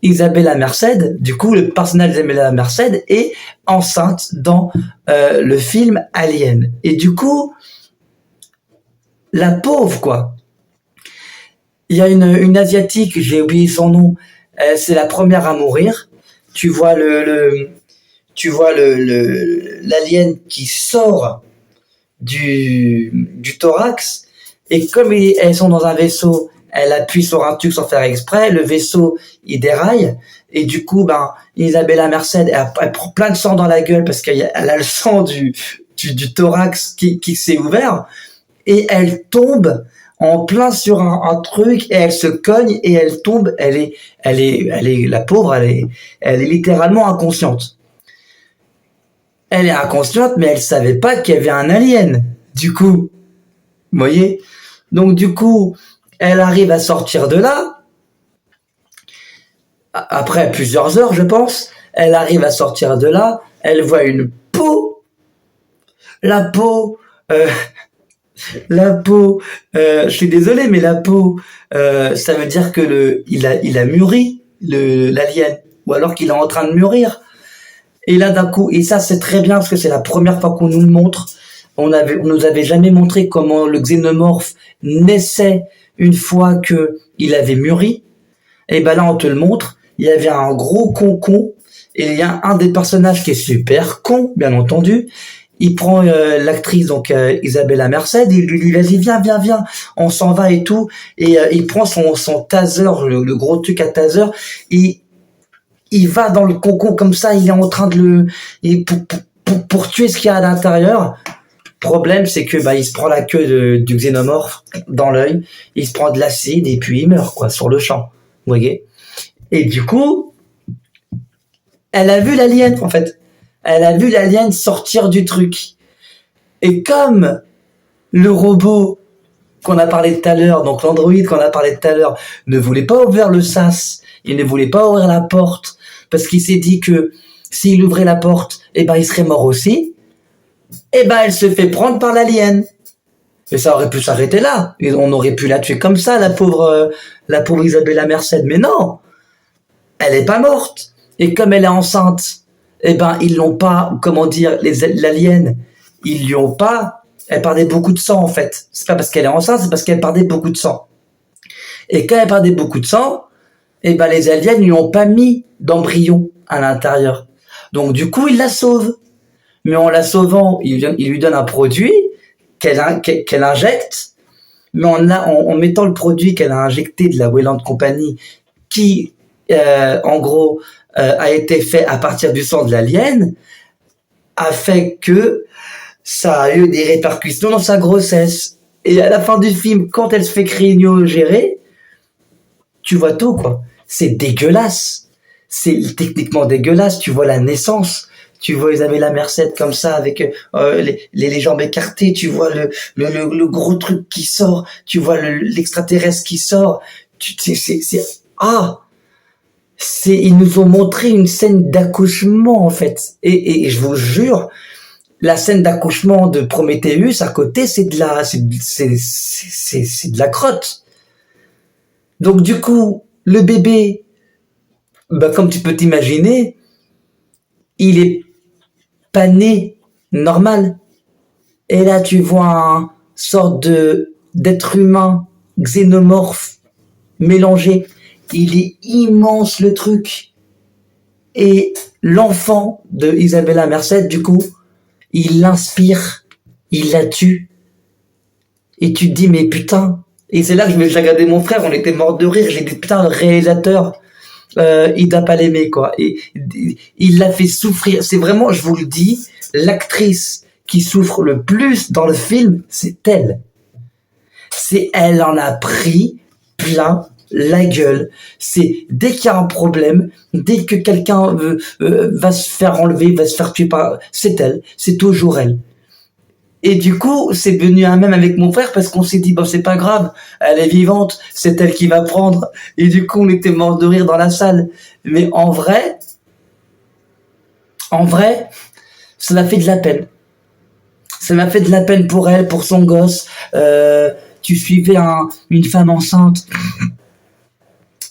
Isabella Merced, du coup, le personnage d'Isabella Merced est enceinte dans le film Alien. Et du coup, la pauvre, quoi. Il y a une asiatique, j'ai oublié son nom, c'est la première à mourir. Tu vois l'alien qui sort du thorax, et comme elles sont dans un vaisseau, elle appuie sur un truc sans faire exprès, le vaisseau il déraille, et du coup Isabella Merced elle prend plein de sang dans la gueule parce qu'elle a le sang du thorax qui s'est ouvert, et elle tombe en plein sur un truc, et elle se cogne et elle tombe, elle est la pauvre, elle est littéralement inconsciente. Elle est inconsciente, mais elle savait pas qu'il y avait un alien. Du coup, vous voyez? Donc du coup, elle arrive à sortir de là. Après plusieurs heures, je pense, elle arrive à sortir de là. Elle voit une peau. La peau, je suis désolé, mais la peau, ça veut dire que il a mûri l'alien, ou alors qu'il est en train de mûrir. Et là, d'un coup, et ça, c'est très bien parce que c'est la première fois qu'on nous le montre. On nous avait jamais montré comment le xénomorphe naissait une fois que il avait mûri. Et ben là, on te le montre. Il y avait un gros con. Et il y a un des personnages qui est super con, bien entendu. Il prend l'actrice, donc Isabella Merced, et il lui dit, vas-y, viens, on s'en va et tout. Et il prend son taser, le gros truc à taser, et il va dans le cocon comme ça, il est en train de pour tuer ce qu'il y a à l'intérieur. Problème, c'est que il se prend la queue du xénomorphe dans l'œil, il se prend de l'acide et puis il meurt quoi sur le champ. Vous voyez. Et du coup, elle a vu l'alien en fait. Elle a vu l'alien sortir du truc. Et comme le robot qu'on a parlé tout à l'heure, donc l'androïde qu'on a parlé tout à l'heure, ne voulait pas ouvrir le sas, il ne voulait pas ouvrir la porte, parce qu'il s'est dit que s'il ouvrait la porte, il serait mort aussi, elle se fait prendre par l'alien. Et ça aurait pu s'arrêter là. Et on aurait pu la tuer comme ça, la pauvre Isabella Merced. Mais non! Elle est pas morte. Et comme elle est enceinte, ils l'ont pas, l'alien, ils lui ont pas, elle perdait beaucoup de sang, en fait. C'est pas parce qu'elle est enceinte, c'est parce qu'elle perdait beaucoup de sang. Et quand elle perdait beaucoup de sang, les aliens lui ont pas mis d'embryon à l'intérieur. Donc, du coup, ils la sauvent. Mais en la sauvant, il lui donne un produit qu'elle injecte, mais en mettant le produit qu'elle a injecté de la Weyland Company, qui, en gros, a été fait à partir du sang de l'alien, a fait que ça a eu des répercussions dans sa grossesse. Et à la fin du film, quand elle se fait cryogérer, tu vois tout, quoi. C'est dégueulasse. C'est techniquement dégueulasse. Tu vois la naissance. Tu vois Isabella Merced comme ça avec les jambes écartées. Tu vois le gros truc qui sort. Tu vois l'extraterrestre qui sort. Ils nous ont montré une scène d'accouchement en fait. Et je vous jure, la scène d'accouchement de Prometheus à côté, c'est de la crotte. Donc du coup, le bébé, comme tu peux t'imaginer, il est pas né normal. Et là, tu vois un sorte d'être humain xénomorphe mélangé. Il est immense le truc. Et l'enfant de Isabella Merced, du coup, il l'inspire, il la tue. Et tu te dis, mais putain. Et c'est là que j'ai regardé mon frère, on était mort de rire. J'ai dit, putain, le réalisateur, il doit pas l'aimer, quoi. Et il l'a fait souffrir. C'est vraiment, je vous le dis, l'actrice qui souffre le plus dans le film, c'est elle. Elle en a pris plein la gueule. C'est dès qu'il y a un problème, dès que quelqu'un va se faire enlever, va se faire tuer c'est elle. C'est toujours elle. Et du coup, c'est devenu un même avec mon frère parce qu'on s'est dit, c'est pas grave, elle est vivante, c'est elle qui va prendre. Et du coup, on était mort de rire dans la salle. Mais en vrai, ça m'a fait de la peine. Ça m'a fait de la peine pour elle, pour son gosse. Tu suivais une femme enceinte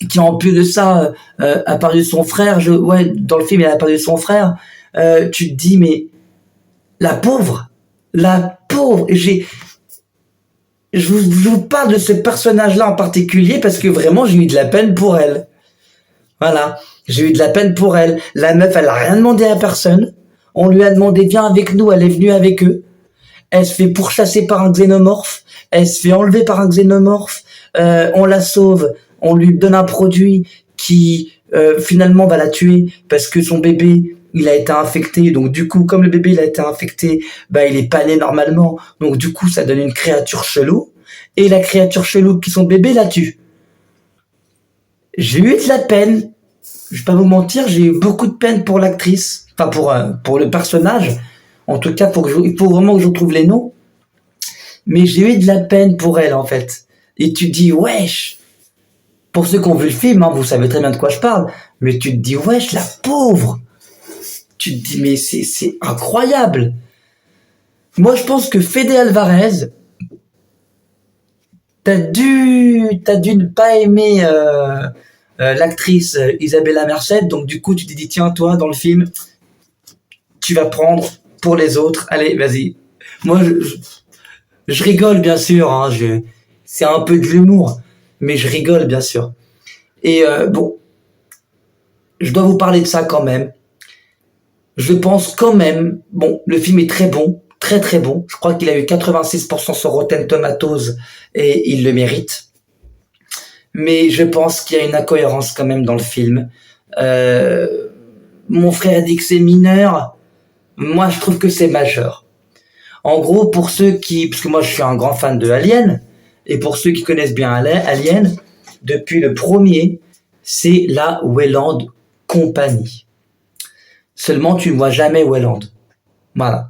qui, en plus de ça, a perdu son frère. Dans le film, elle a perdu son frère. Tu te dis, mais la pauvre. Je vous parle de ce personnage-là en particulier parce que vraiment, j'ai eu de la peine pour elle. Voilà. J'ai eu de la peine pour elle. La meuf, elle a rien demandé à personne. On lui a demandé, viens avec nous. Elle est venue avec eux. Elle se fait pourchasser par un xénomorphe. Elle se fait enlever par un xénomorphe. On la sauve. On lui donne un produit qui, finalement, va la tuer parce que son bébé, il a été infecté. Donc, du coup, comme le bébé, il a été infecté, il est pas né normalement. Donc, du coup, ça donne une créature chelou. Et la créature chelou qui son bébé la tue. J'ai eu de la peine. Je vais pas vous mentir, j'ai eu beaucoup de peine pour l'actrice. Enfin, pour le personnage. En tout cas, il faut vraiment que je retrouve les noms. Mais j'ai eu de la peine pour elle, en fait. Et tu te dis, wesh. Pour ceux qui ont vu le film, vous savez très bien de quoi je parle. Mais tu te dis, wesh, la pauvre. Tu te dis, mais c'est incroyable. Moi, je pense que Fede Alvarez, t'as dû ne pas aimer l'actrice Isabella Merced. Donc, du coup, tu t'es dit, tiens, toi, dans le film, tu vas prendre pour les autres. Allez, vas-y. Moi, je rigole, bien sûr. Hein, c'est un peu de l'humour, mais je rigole, bien sûr. Et bon, je dois vous parler de ça quand même. Je pense quand même, bon, le film est très bon, très très bon. Je crois qu'il a eu 86% sur Rotten Tomatoes et il le mérite. Mais je pense qu'il y a une incohérence quand même dans le film. Mon frère dit que c'est mineur. Moi, je trouve que c'est majeur. En gros, pour ceux qui... Parce que moi, je suis un grand fan de Alien. Et pour ceux qui connaissent bien Alien, depuis le premier, c'est la Weyland Company. Seulement, tu ne vois jamais Weyland. Voilà.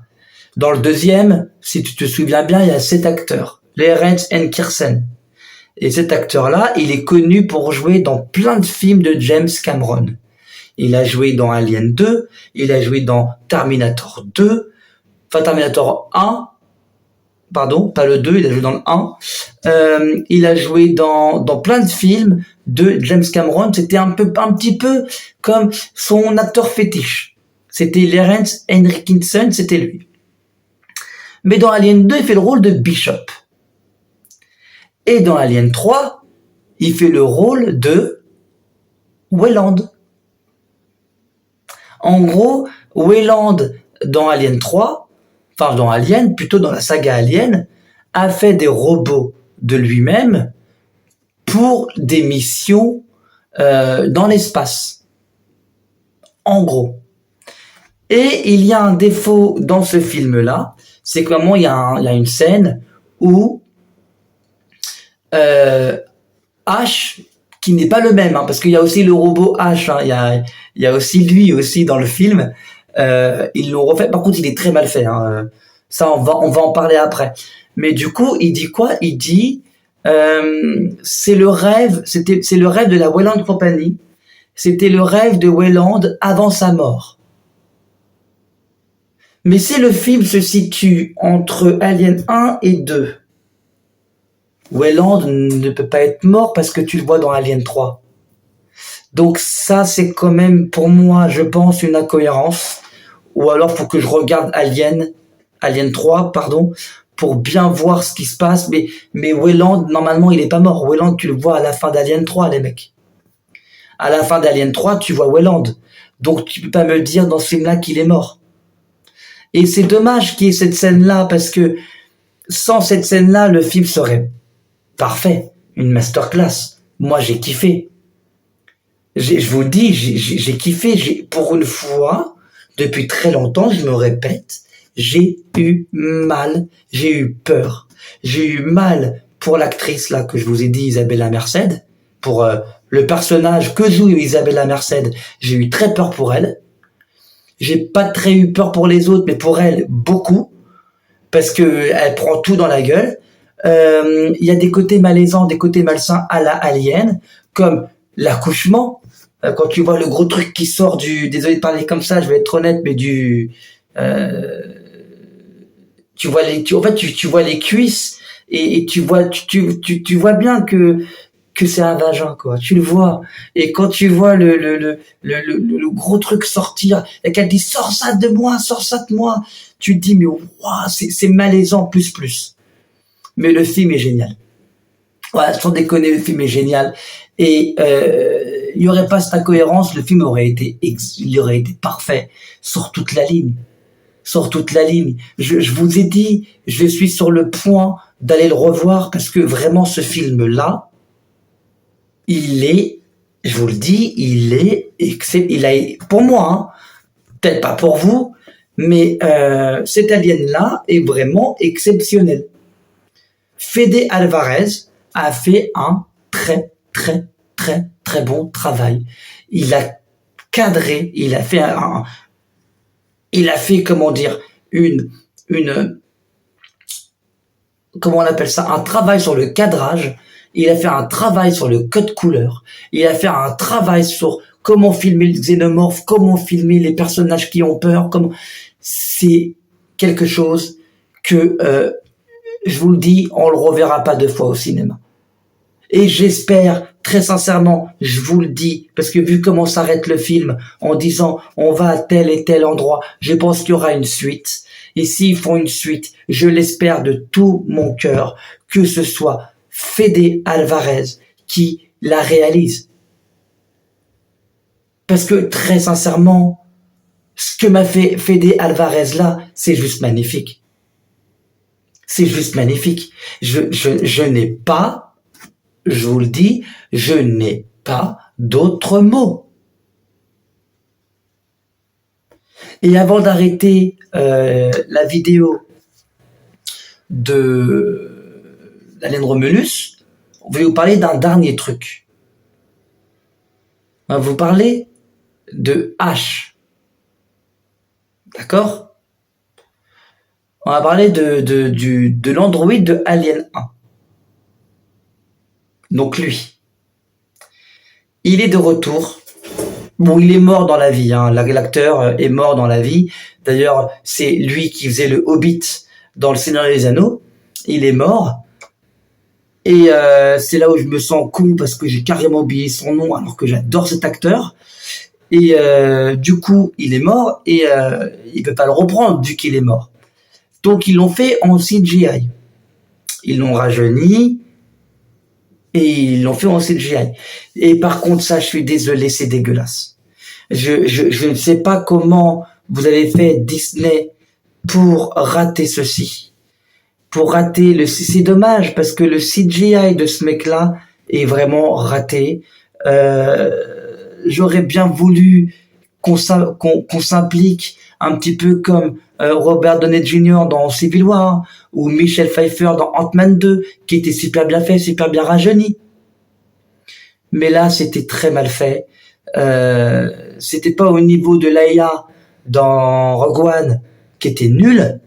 Dans le deuxième, si tu te souviens bien, il y a 7 acteurs. Lawrence Kirsten. Et cet acteur-là, il est connu pour jouer dans plein de films de James Cameron. Il a joué dans Alien 2, il a joué dans Terminator 2, enfin Terminator 1, pardon, pas le 2, il a joué dans le 1. Il a joué dans plein de films de James Cameron. C'était un petit peu comme son acteur fétiche. C'était Lawrence Henriksen, c'était lui. Mais dans Alien 2, il fait le rôle de Bishop. Et dans Alien 3, il fait le rôle de Weyland. En gros, Weyland, dans Alien 3, enfin dans Alien, plutôt dans la saga Alien, a fait des robots de lui-même pour des missions dans l'espace. En gros. Et il y a un défaut dans ce film-là, c'est qu'à un moment, il y a une scène où H, qui n'est pas le même, parce qu'il y a aussi le robot H, il y a aussi lui aussi dans le film. Ils l'ont refait. Par contre, il est très mal fait. Ça, on va en parler après. Mais du coup, il dit quoi? Il dit c'est le rêve de la Weyland Company. C'était le rêve de Weyland avant sa mort. Mais si le film se situe entre Alien 1 et 2, Weyland ne peut pas être mort parce que tu le vois dans Alien 3. Donc ça, c'est quand même, pour moi, je pense, une incohérence. Ou alors, faut que je regarde Alien 3, pardon, pour bien voir ce qui se passe. Mais Weyland, normalement, il est pas mort. Weyland, tu le vois à la fin d'Alien 3, les mecs. À la fin d'Alien 3, tu vois Weyland. Donc, tu peux pas me dire dans ce film-là qu'il est mort. Et c'est dommage qu'il y ait cette scène-là, parce que sans cette scène-là, le film serait parfait. Une masterclass. Moi, j'ai kiffé. Je vous dis, j'ai kiffé. Pour une fois, depuis très longtemps, je me répète, j'ai eu mal, j'ai eu peur. J'ai eu mal pour l'actrice là que je vous ai dit, Isabella Merced, pour le personnage que joue Isabella Merced. J'ai eu très peur pour elle. J'ai pas très eu peur pour les autres, mais pour elle, beaucoup. Parce que elle prend tout dans la gueule. Il y a des côtés malaisants, des côtés malsains à la Alien, comme l'accouchement. Quand tu vois le gros truc qui sort désolé de parler comme ça, je vais être honnête, mais tu vois les cuisses et tu vois bien que c'est un vagin, quoi. Tu le vois. Et quand tu vois le gros truc sortir et qu'elle dit sors ça de moi, tu te dis mais waouh, c'est malaisant plus. Mais le film est génial. Voilà, sans déconner, le film est génial. Et il y aurait pas cette incohérence, le film aurait été parfait sur toute la ligne. Je vous ai dit, je suis sur le point d'aller le revoir parce que vraiment ce film-là, je vous le dis, pour moi, peut-être pas pour vous, mais cet Alien-là est vraiment exceptionnel. Fede Alvarez a fait un très bon travail. Il a cadré, il a fait comment dire comment on appelle ça, un travail sur le cadrage. Il a fait un travail sur le code couleur. Il a fait un travail sur comment filmer le xénomorphe, comment filmer les personnages qui ont peur. C'est quelque chose que je vous le dis, on le reverra pas 2 fois au cinéma. Et j'espère très sincèrement, je vous le dis, parce que vu comment s'arrête le film, en disant on va à tel et tel endroit, je pense qu'il y aura une suite. Et s'ils font une suite, je l'espère de tout mon cœur, que ce soit Fede Alvarez qui la réalise. Parce que très sincèrement, ce que m'a fait Fede Alvarez là, c'est juste magnifique. C'est juste magnifique. Je n'ai pas, je vous le dis, je n'ai pas d'autres mots. Et avant d'arrêter la vidéo de Alien Romulus, je vais vous parler d'un dernier truc. On va vous parler de H. D'accord ? On va parler de l'android de Alien 1. Donc lui, il est de retour. Bon, il est mort dans la vie, hein. L'acteur est mort dans la vie. D'ailleurs, c'est lui qui faisait le Hobbit dans le Seigneur des Anneaux. Il est mort. Et c'est là où je me sens con parce que j'ai carrément oublié son nom alors que j'adore cet acteur. Et du coup, il est mort et il peut pas le reprendre vu qu'il est mort. Donc ils l'ont fait en CGI. Ils l'ont rajeuni et ils l'ont fait en CGI. Et par contre, ça, je suis désolé, c'est dégueulasse. Je ne sais pas comment vous avez fait Disney pour rater ceci. Pour rater le... C'est dommage parce que le CGI de ce mec-là est vraiment raté. J'aurais bien voulu qu'on s'implique un petit peu comme Robert Downey Jr. dans Civil War ou Michelle Pfeiffer dans Ant-Man 2 qui était super bien fait, super bien rajeuni. Mais là, c'était très mal fait. C'était pas au niveau de Leia dans Rogue One qui était nul,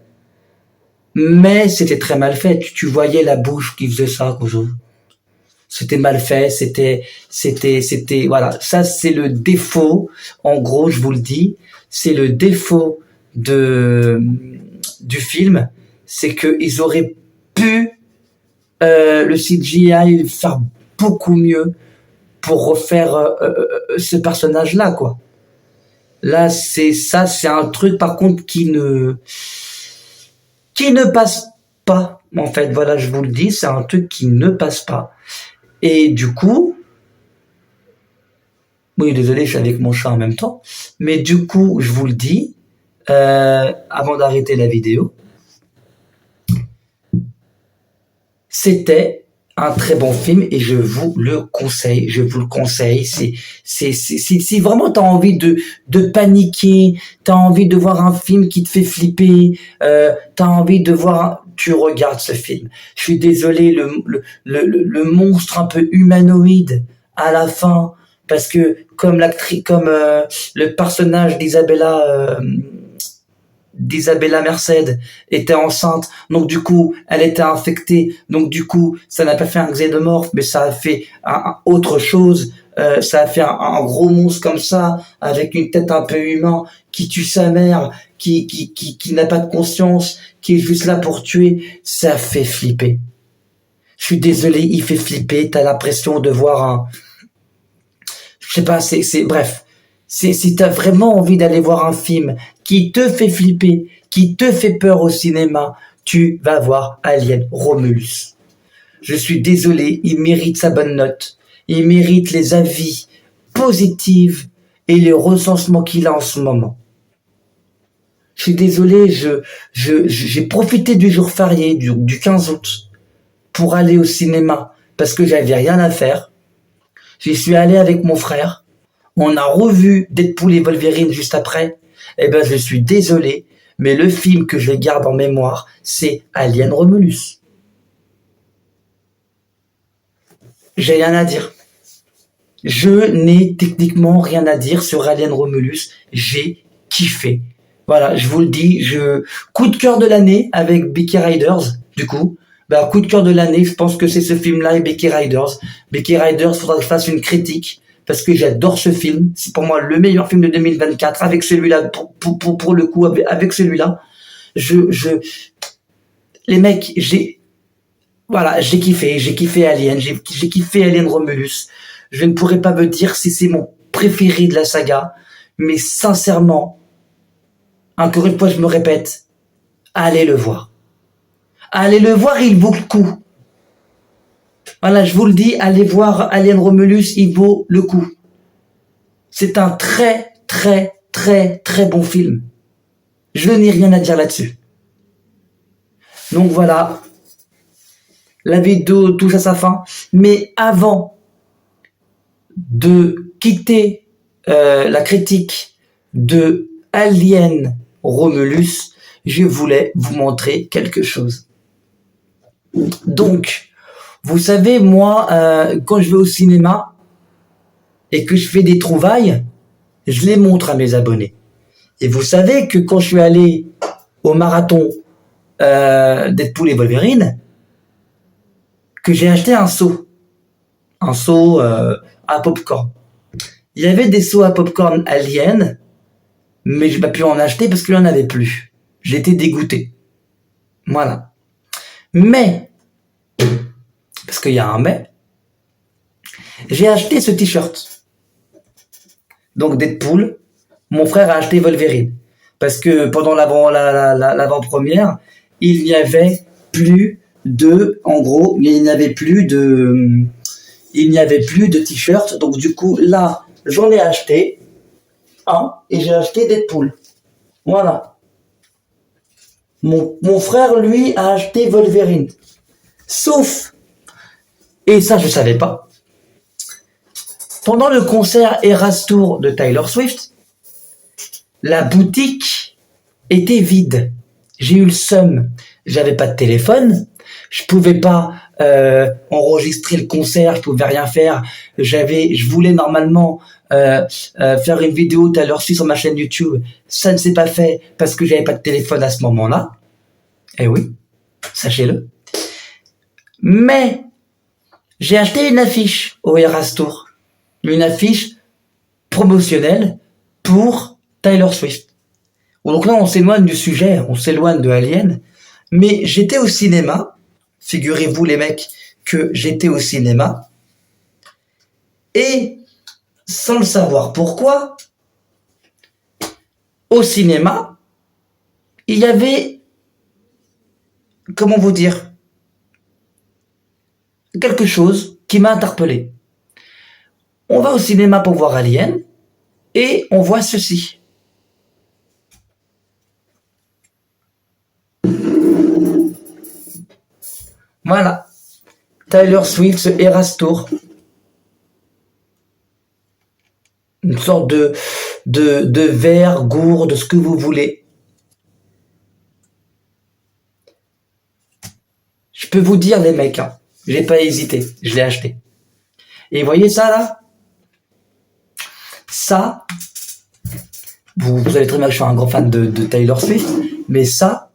mais c'était très mal fait. Tu voyais la bouche qui faisait ça, quoi. C'était mal fait, c'était, voilà. Ça, c'est le défaut. En gros, je vous le dis, c'est le défaut du film, c'est que ils auraient pu le CGI faire beaucoup mieux pour refaire ce personnage-là, quoi. Là, c'est un truc par contre qui ne passe pas. En fait, voilà, je vous le dis, c'est un truc qui ne passe pas. Et du coup, oui, désolé, je suis avec mon chat en même temps, mais du coup, je vous le dis, avant d'arrêter la vidéo, c'était un très bon film et je vous le conseille. Si vraiment t'as envie de paniquer, t'as envie de voir un film qui te fait flipper, t'as envie de voir, tu regardes ce film. Je suis désolé, le monstre un peu humanoïde à la fin, parce que comme le personnage d'Isabella Merced était enceinte, donc du coup elle était infectée, donc du coup ça n'a pas fait un xénomorphe, mais ça a fait autre chose, ça a fait un gros monstre comme ça, avec une tête un peu humain, qui tue sa mère, qui n'a pas de conscience, qui est juste là pour tuer. Ça fait flipper. Je suis désolé, il fait flipper, t'as l'impression de voir je sais pas, bref. Si t'as vraiment envie d'aller voir un film qui te fait flipper, qui te fait peur au cinéma, tu vas voir Alien Romulus. Je suis désolé, il mérite sa bonne note. Il mérite les avis positifs et les recensements qu'il a en ce moment. Je suis désolé, j'ai profité du jour férié, du 15 août, pour aller au cinéma, parce que j'avais rien à faire. J'y suis allé avec mon frère. On a revu Deadpool et Wolverine juste après. Eh ben, je suis désolé, mais le film que je garde en mémoire, c'est Alien Romulus. J'ai rien à dire. Je n'ai techniquement rien à dire sur Alien Romulus. J'ai kiffé. Voilà, je vous le dis, coup de cœur de l'année avec Becky Riders, du coup. Coup de cœur de l'année, je pense que c'est ce film-là et Becky Riders. Becky Riders, faudra que je fasse une critique. Parce que j'adore ce film. C'est pour moi le meilleur film de 2024 avec celui-là, pour le coup, avec celui-là. Les mecs, Voilà, j'ai kiffé Alien, j'ai kiffé Alien Romulus. Je ne pourrais pas me dire si c'est mon préféré de la saga, mais sincèrement, encore une fois, je me répète, allez le voir. Allez le voir, il vaut le coup. Voilà, je vous le dis, allez voir Alien Romulus, il vaut le coup. C'est un très, très, très, très bon film. Je n'ai rien à dire là-dessus. Donc voilà, la vidéo touche à sa fin. Mais avant de quitter la critique de Alien Romulus, je voulais vous montrer quelque chose. Donc, vous savez, moi, quand je vais au cinéma et que je fais des trouvailles, je les montre à mes abonnés. Et vous savez que quand je suis allé au marathon Deadpool et Wolverine, que j'ai acheté un seau à popcorn. Il y avait des seaux à popcorn Alien, mais j'ai pas pu en acheter parce qu'il n'y en avait plus. J'étais dégoûté. Voilà. Mais, parce qu'il y a un mais, j'ai acheté ce t-shirt. Donc Deadpool, mon frère a acheté Wolverine. Parce que pendant l'avant-première, il n'y avait plus en gros, il n'y avait plus de t-shirt. Donc du coup, là, j'en ai acheté un et j'ai acheté Deadpool. Voilà. Mon frère, lui, a acheté Wolverine. Sauf, et ça je savais pas, pendant le concert Eras Tour de Taylor Swift, la boutique était vide. J'ai eu le seum. J'avais pas de téléphone. Je pouvais pas enregistrer le concert. Je pouvais rien faire. Je voulais normalement faire une vidéo Taylor Swift sur ma chaîne YouTube. Ça ne s'est pas fait parce que j'avais pas de téléphone à ce moment-là. Eh oui, sachez-le. Mais j'ai acheté une affiche au Eras Tour. Une affiche promotionnelle pour Taylor Swift. Donc là, on s'éloigne du sujet, on s'éloigne de Alien, mais j'étais au cinéma, figurez-vous les mecs que j'étais au cinéma, et sans le savoir pourquoi, au cinéma, il y avait, comment vous dire, quelque chose qui m'a interpellé. On va au cinéma pour voir Alien, et on voit ceci. Voilà. Taylor Swift, ce Eras Tour. Une sorte de verre, gourde, ce que vous voulez. Je peux vous dire, les mecs, hein, j'ai pas hésité, je l'ai acheté. Et vous voyez ça, là? Ça, vous allez très bien que je suis un grand fan de Taylor Swift, mais ça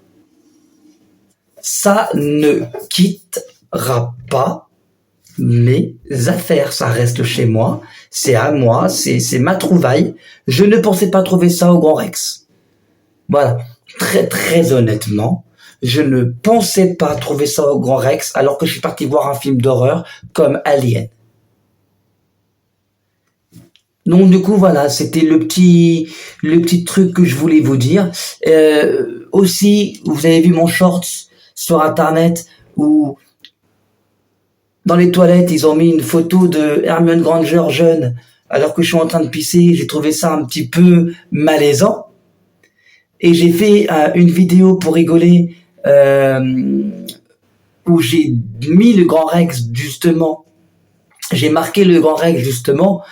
ne quittera pas mes affaires. Ça reste chez moi, c'est à moi, c'est ma trouvaille. Je ne pensais pas trouver ça au Grand Rex. Voilà, très très honnêtement, je ne pensais pas trouver ça au Grand Rex alors que je suis parti voir un film d'horreur comme Alien. Donc du coup voilà, c'était le petit truc que je voulais vous dire. Aussi, vous avez vu mon shorts sur internet où dans les toilettes ils ont mis une photo de Hermione Granger jeune alors que je suis en train de pisser. J'ai trouvé ça un petit peu malaisant et j'ai fait une vidéo pour rigoler où j'ai mis le Grand Rex justement. J'ai marqué le Grand Rex justement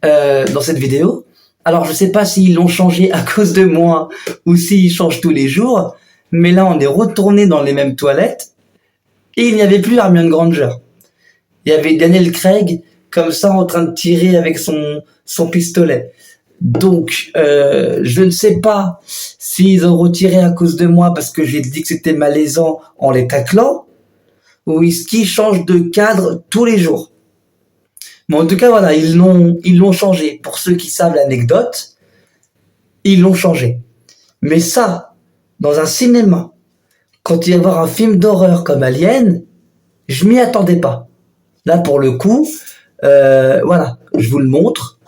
dans cette vidéo. Alors je sais pas s'ils l'ont changé à cause de moi ou s'ils changent tous les jours, mais là on est retourné dans les mêmes toilettes et il n'y avait plus Hermione Granger. Il y avait Daniel Craig comme ça en train de tirer avec son pistolet. Donc je ne sais pas s'ils ont retiré à cause de moi parce que j'ai dit que c'était malaisant en les taclant ou est-ce qu'ils changent de cadre tous les jours. Mais en tout cas, voilà, ils l'ont changé. Pour ceux qui savent l'anecdote, ils l'ont changé. Mais ça, dans un cinéma, quand il va y avoir un film d'horreur comme Alien, Je m'y attendais pas. Là, pour le coup, voilà, je vous le montre.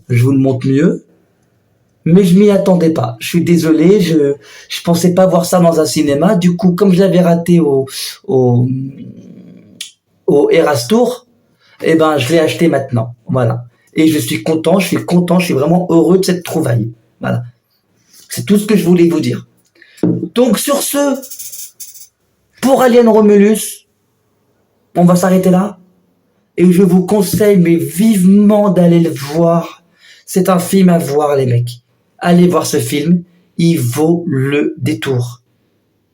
Je vous le montre mieux. Mais je m'y attendais pas. Je suis désolé, je pensais pas voir ça dans un cinéma. Du coup, comme je l'avais raté au Eras Tour, eh ben, je l'ai acheté maintenant. Voilà. Et je suis content, je suis vraiment heureux de cette trouvaille. Voilà. C'est tout ce que je voulais vous dire. Donc, sur ce, pour Alien Romulus, on va s'arrêter là. Et je vous conseille, mais vivement, d'aller le voir. C'est un film à voir, les mecs. Allez voir ce film. Il vaut le détour.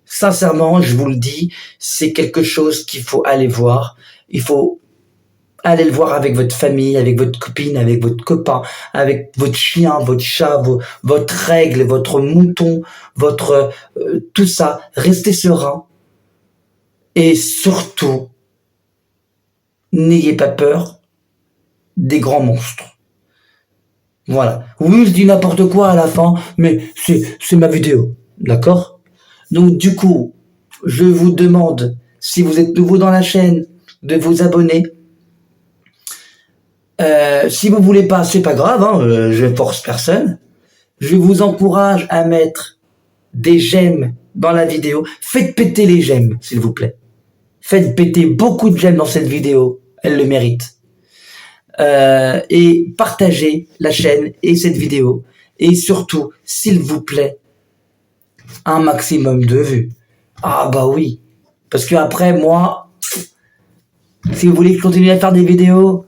Sincèrement, je vous le dis, c'est quelque chose qu'il faut aller voir. Il faut aller le voir avec votre famille, avec votre copine, avec votre copain, avec votre chien, votre chat, votre règle, votre mouton, votre tout ça. Restez serein. Et surtout, n'ayez pas peur des grands monstres. Voilà. Oui, je dis n'importe quoi à la fin, mais c'est ma vidéo. D'accord? Donc, du coup, je vous demande, si vous êtes nouveau dans la chaîne, de vous abonner. Si vous voulez pas, c'est pas grave, hein, je force personne. Je vous encourage à mettre des j'aime dans la vidéo. Faites péter les j'aime, s'il vous plaît. Faites péter beaucoup de j'aime dans cette vidéo. Elle le mérite. Et partagez la chaîne et cette vidéo. Et surtout, s'il vous plaît, un maximum de vues. Ah bah oui. Parce que après, moi, si vous voulez que je continue à faire des vidéos,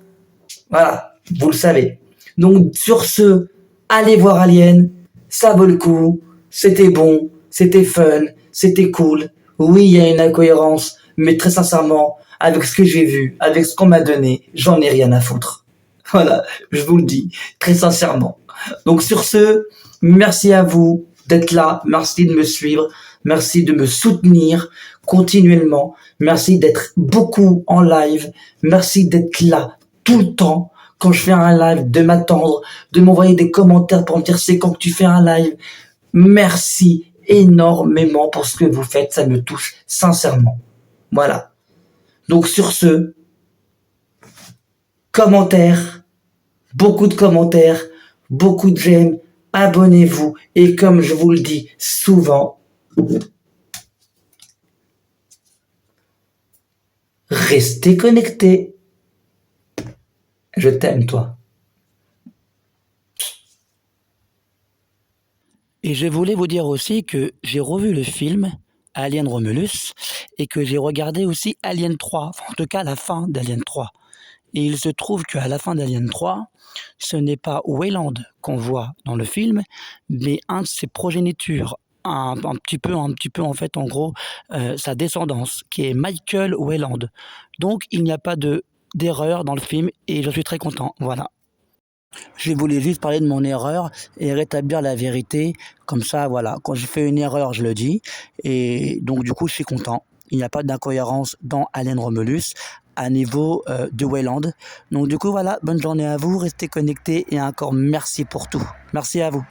voilà, vous le savez. Donc sur ce, allez voir Alien, ça vaut le coup, c'était bon, c'était fun, c'était cool. Oui, il y a une incohérence, mais très sincèrement, avec ce que j'ai vu, avec ce qu'on m'a donné, j'en ai rien à foutre. Voilà, je vous le dis, très sincèrement. Donc sur ce, merci à vous d'être là, merci de me suivre, merci de me soutenir continuellement, merci d'être beaucoup en live, merci d'être là tout le temps quand je fais un live, de m'attendre, de m'envoyer des commentaires pour me dire c'est quand que tu fais un live. Merci énormément pour ce que vous faites, ça me touche sincèrement. Voilà. Donc sur ce, commentaires, beaucoup de commentaires, beaucoup de j'aime, abonnez-vous et comme je vous le dis souvent, restez connectés. Je t'aime, toi. Et je voulais vous dire aussi que j'ai revu le film Alien Romulus et que j'ai regardé aussi Alien 3, en tout cas la fin d'Alien 3. Et il se trouve qu'à la fin d'Alien 3, ce n'est pas Weyland qu'on voit dans le film, mais un de ses progénitures, un petit peu en fait, en gros, sa descendance, qui est Michael Weyland. Donc il n'y a pas d'erreur dans le film et je suis très content, voilà. Je voulais juste parler de mon erreur et rétablir la vérité, comme ça, voilà, quand je fais une erreur, je le dis, et donc du coup, je suis content. Il n'y a pas d'incohérence dans Alien Romulus à niveau de Weyland. Donc du coup, voilà, bonne journée à vous, restez connectés et encore merci pour tout. Merci à vous.